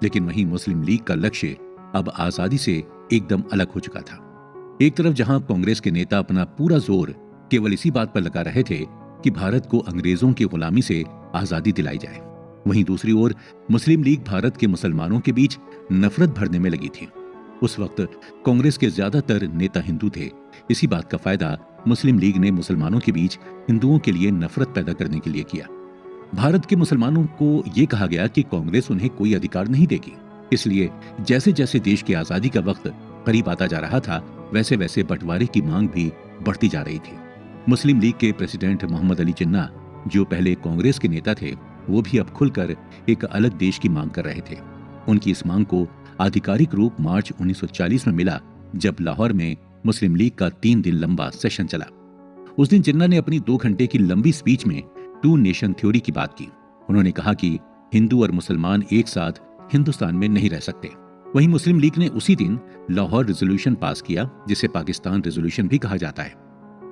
लेकिन वहीं मुस्लिम लीग का लक्ष्य अब आजादी से एकदम अलग हो चुका था। एक तरफ जहां कांग्रेस के नेता अपना पूरा जोर केवल इसी बात पर लगा रहे थे कि भारत को अंग्रेजों की गुलामी से आजादी दिलाई जाए, वहीं दूसरी ओर मुस्लिम लीग भारत के मुसलमानों के बीच नफरत भरने में लगी थी। उस वक्त कांग्रेस के ज्यादातर नेता हिंदू थे। इसी बात का फायदा मुस्लिम लीग ने मुसलमानों के बीच हिंदुओं के लिए नफरत पैदा करने के लिए किया। भारत के मुसलमानों को यह कहा गया कि कांग्रेस उन्हें कोई अधिकार नहीं देगी, इसलिए जैसे जैसे देश की आजादी का वक्त करीब आता जा रहा था, वैसे वैसे बंटवारे की मांग भी बढ़ती जा रही थी। मुस्लिम लीग के प्रेसिडेंट मोहम्मद अली जिन्ना, जो पहले कांग्रेस के नेता थे, वो भी अब खुलकर एक अलग देश की मांग कर रहे थे। उनकी इस मांग को आधिकारिक रूप मार्च 1940 में मिला, जब लाहौर में मुस्लिम लीग का 3 दिन लंबा सेशन चला। उस दिन जिन्ना ने अपनी 2 घंटे की लंबी स्पीच में 2 नेशन थ्योरी की बात की। उन्होंने कहा कि हिंदू और मुसलमान एक साथ हिंदुस्तान में नहीं रह सकते। वहीं मुस्लिम लीग ने उसी दिन लाहौर रेजोल्यूशन पास किया, जिसे पाकिस्तान रेजोल्यूशन भी कहा जाता है।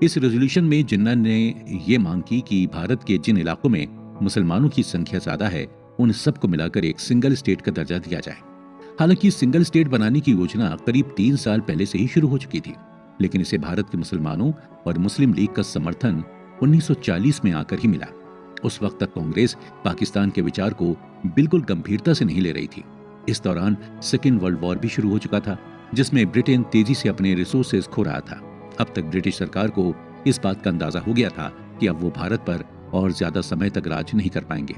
इस रेजोल्यूशन में जिन्ना ने यह मांग की कि भारत के जिन इलाकों में मुसलमानों की संख्या ज्यादा है, उन सबको मिलाकर एक सिंगल स्टेट का दर्जा दिया जाए। हालांकि सिंगल स्टेट बनाने की योजना करीब 3 साल पहले से ही शुरू हो चुकी थी, लेकिन इसे भारत के मुसलमानों और मुस्लिम लीग का समर्थन 1940 में आकर ही मिला। उस वक्त तक कांग्रेस पाकिस्तान के विचार को बिल्कुल गंभीरता से नहीं ले रही थी। इस दौरान सेकेंड वर्ल्ड वॉर भी शुरू हो चुका था, जिसमें ब्रिटेन तेजी से अपने रिसोर्सेज खो रहा था। अब तक ब्रिटिश सरकार को इस बात का अंदाजा हो गया था कि अब वो भारत पर और ज्यादा समय तक राज नहीं कर पाएंगे।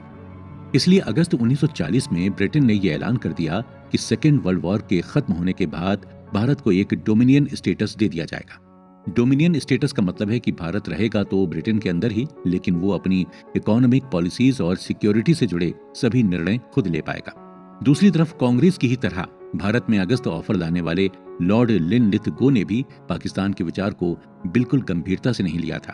इसलिए अगस्त 1940 में ब्रिटेन ने यह ऐलान कर दिया कि सेकेंड वर्ल्ड वॉर के खत्म होने के बाद भारत को एक डोमिनियन स्टेटस दे दिया जाएगा। डोमिनियन स्टेटस का मतलब है कि भारत रहेगा तो ब्रिटेन के अंदर ही, लेकिन वो अपनी इकोनॉमिक पॉलिसीज और सिक्योरिटी से जुड़े सभी निर्णय खुद ले पाएगा। दूसरी तरफ कांग्रेस की ही तरह भारत में अगस्त ऑफर लाने वाले लॉर्ड लिनलिथगो ने भी पाकिस्तान के विचार को बिल्कुल गंभीरता से नहीं लिया था।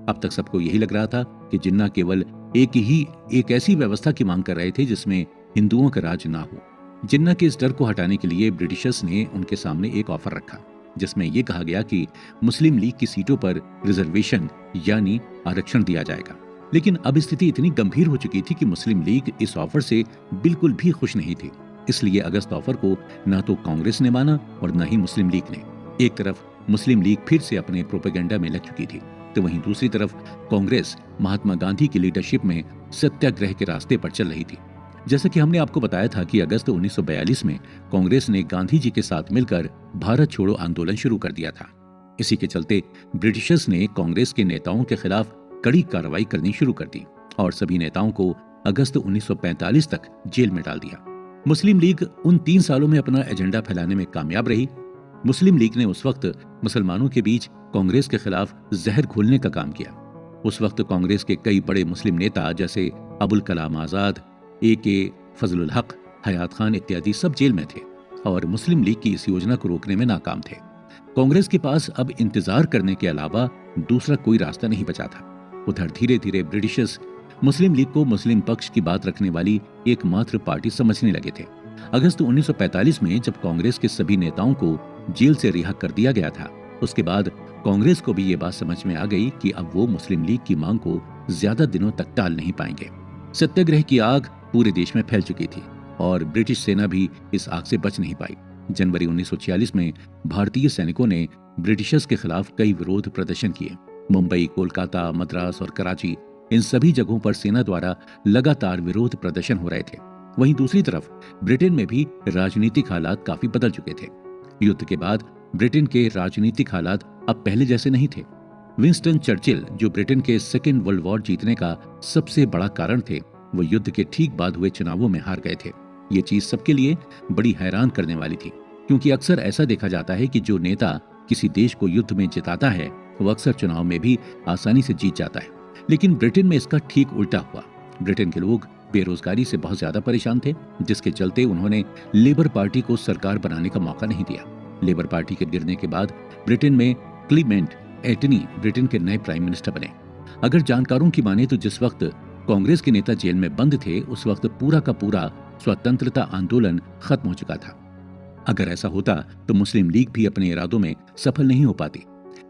अब तक सबको यही लग रहा था कि जिन्ना केवल एक ऐसी व्यवस्था की मांग कर रहे थे जिसमें हिंदुओं का राज ना हो। जिन्ना के इस डर को हटाने के लिए ब्रिटिशर्स ने उनके सामने एक ऑफर रखा, जिसमें यह कहा गया कि मुस्लिम लीग की सीटों पर रिजर्वेशन यानी आरक्षण दिया जाएगा। लेकिन अब स्थिति इतनी गंभीर हो चुकी थी कि मुस्लिम लीग इस ऑफर से बिल्कुल भी खुश नहीं थी। इसलिए अगस्त ऑफर को ना तो कांग्रेस ने माना और न ही मुस्लिम लीग ने। एक तरफ मुस्लिम लीग फिर से अपने प्रोपेगेंडा में लग चुकी थी, तो वहीं दूसरी तरफ कांग्रेस महात्मा गांधी की लीडरशिप में सत्याग्रह के रास्ते पर चल रही थी। जैसा कि हमने आपको बताया था कि अगस्त 1942 में कांग्रेस ने गांधी जी के साथ मिलकर भारत छोड़ो आंदोलन शुरू कर दिया था। इसी के चलते ब्रिटिशर्स ने कांग्रेस के नेताओं के खिलाफ कड़ी कार्रवाई करनी शुरू कर दी और सभी नेताओं को अगस्त 1945 तक जेल में डाल दिया। मुस्लिम लीग उन 3 सालों में अपना एजेंडा फैलाने में कामयाब रही। मुस्लिम लीग ने उस वक्त मुसलमानों के बीच कांग्रेस के खिलाफ जहर घोलने का काम किया। उस वक्त कांग्रेस के कई बड़े मुस्लिम नेता जैसे अबुल कलाम आजाद, ए.के. फजलुल हक, हयात खान इत्यादि सब जेल में थे और मुस्लिम लीग की इस योजना को रोकने में नाकाम थे। कांग्रेस के पास अब इंतजार करने के अलावा दूसरा कोई रास्ता नहीं बचा था। उधर धीरे धीरे ब्रिटिशर्स मुस्लिम लीग को मुस्लिम पक्ष की बात रखने वाली एकमात्र पार्टी समझने लगे थे। अगस्त 1945 में जब कांग्रेस के सभी नेताओं को जेल से रिहा कर दिया गया था, उसके बाद कांग्रेस को भी ये बात समझ में आ गई कि अब वो मुस्लिम लीग की मांग को ज्यादा दिनों तक टाल नहीं पाएंगे। सत्याग्रह की आग पूरे देश में फैल चुकी थी और ब्रिटिश सेना भी इस आग से बच नहीं पाई। जनवरी 1946 में भारतीय सैनिकों ने ब्रिटिशर्स के खिलाफ कई विरोध प्रदर्शन किए। मुंबई, कोलकाता, मद्रास और कराची, इन सभी जगहों पर सेना द्वारा लगातार विरोध प्रदर्शन हो रहे थे। वहीं दूसरी तरफ ब्रिटेन में भी राजनीतिक हालात काफी बदल चुके थे। युद्ध के बाद ब्रिटेन के राजनीतिक हालात अब पहले जैसे नहीं थे। विंस्टन चर्चिल, जो ब्रिटेन के सेकेंड वर्ल्ड वॉर जीतने का सबसे बड़ा कारण थे, वो युद्ध के ठीक बाद हुए चुनावों में हार गए थे। ये चीज सबके लिए बड़ी हैरान करने वाली थी, क्योंकि अक्सर ऐसा देखा जाता है कि जो नेता किसी देश को युद्ध में जिताता है वो अक्सर चुनाव में भी आसानी से जीत जाता है। लेकिन ब्रिटेन में इसका ठीक उल्टा हुआ। ब्रिटेन के लोग बेरोजगारी से बहुत ज्यादा परेशान थे, जिसके चलते उन्होंने लेबर पार्टी को सरकार बनाने का मौका नहीं दिया। लेबर पार्टी के गिरने के बाद ब्रिटेन में क्लीमेंट एटनी ब्रिटेन के नए प्राइम मिनिस्टर बने। अगर जानकारों की माने तो जिस वक्त कांग्रेस के नेता जेल में बंद थे, उस वक्त पूरा का पूरा स्वतंत्रता आंदोलन खत्म हो चुका था। अगर ऐसा होता तो मुस्लिम लीग भी अपने इरादों में सफल नहीं हो पाती।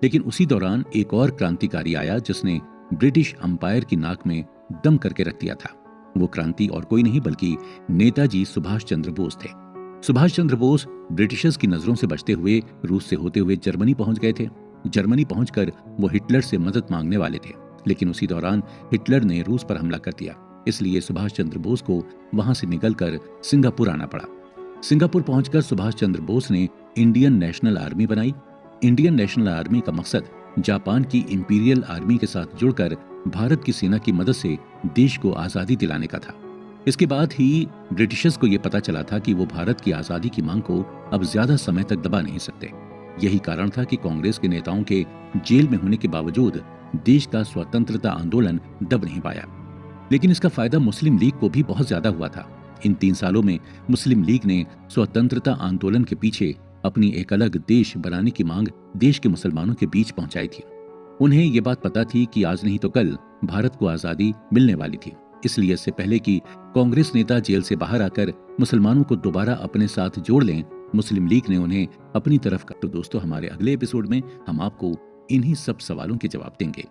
लेकिन उसी दौरान एक और क्रांतिकारी आया जिसने ब्रिटिश अंपायर की नाक में दम करके रख दिया था। वो क्रांति और कोई नहीं बल्कि नेताजी सुभाष चंद्र बोस थे। सुभाष चंद्र बोस ब्रिटिशर्स की नजरों से बचते हुए रूस से होते हुए जर्मनी पहुंच गए थे। जर्मनी पहुंचकर वो हिटलर से मदद मांगने वाले थे, लेकिन उसी दौरान हिटलर ने रूस पर हमला कर दिया। इसलिए सुभाष चंद्र बोस को वहां से निकलकर सिंगापुर आना पड़ा। सिंगापुर पहुंचकर सुभाष चंद्र बोस ने इंडियन नेशनल आर्मी बनाई। इंडियन नेशनल आर्मी का मकसद जापान की इंपीरियल आर्मी के साथ जुड़कर भारत की सेना की मदद से देश को आजादी दिलाने का था। इसके बाद ही ब्रिटिशर्स को यह पता चला था कि वो भारत की आजादी की मांग को अब ज्यादा समय तक दबा नहीं सकते। यही कारण था कि कांग्रेस के नेताओं के जेल में होने के बावजूद देश का स्वतंत्रता आंदोलन दब नहीं पाया। लेकिन इसका फायदा मुस्लिम लीग को भी बहुत ज्यादा हुआ था। इन 3 सालों में मुस्लिम लीग ने स्वतंत्रता आंदोलन के पीछे अपनी एक अलग देश बनाने की मांग देश के मुसलमानों के बीच पहुंचाई थी। उन्हें ये बात पता थी कि आज नहीं तो कल भारत को आजादी मिलने वाली थी। इसलिए इससे पहले कि कांग्रेस नेता जेल से बाहर आकर मुसलमानों को दोबारा अपने साथ जोड़ लें, मुस्लिम लीग ने उन्हें अपनी तरफ का। तो दोस्तों, हमारे अगले एपिसोड में हम आपको इन्हीं सब सवालों के जवाब देंगे।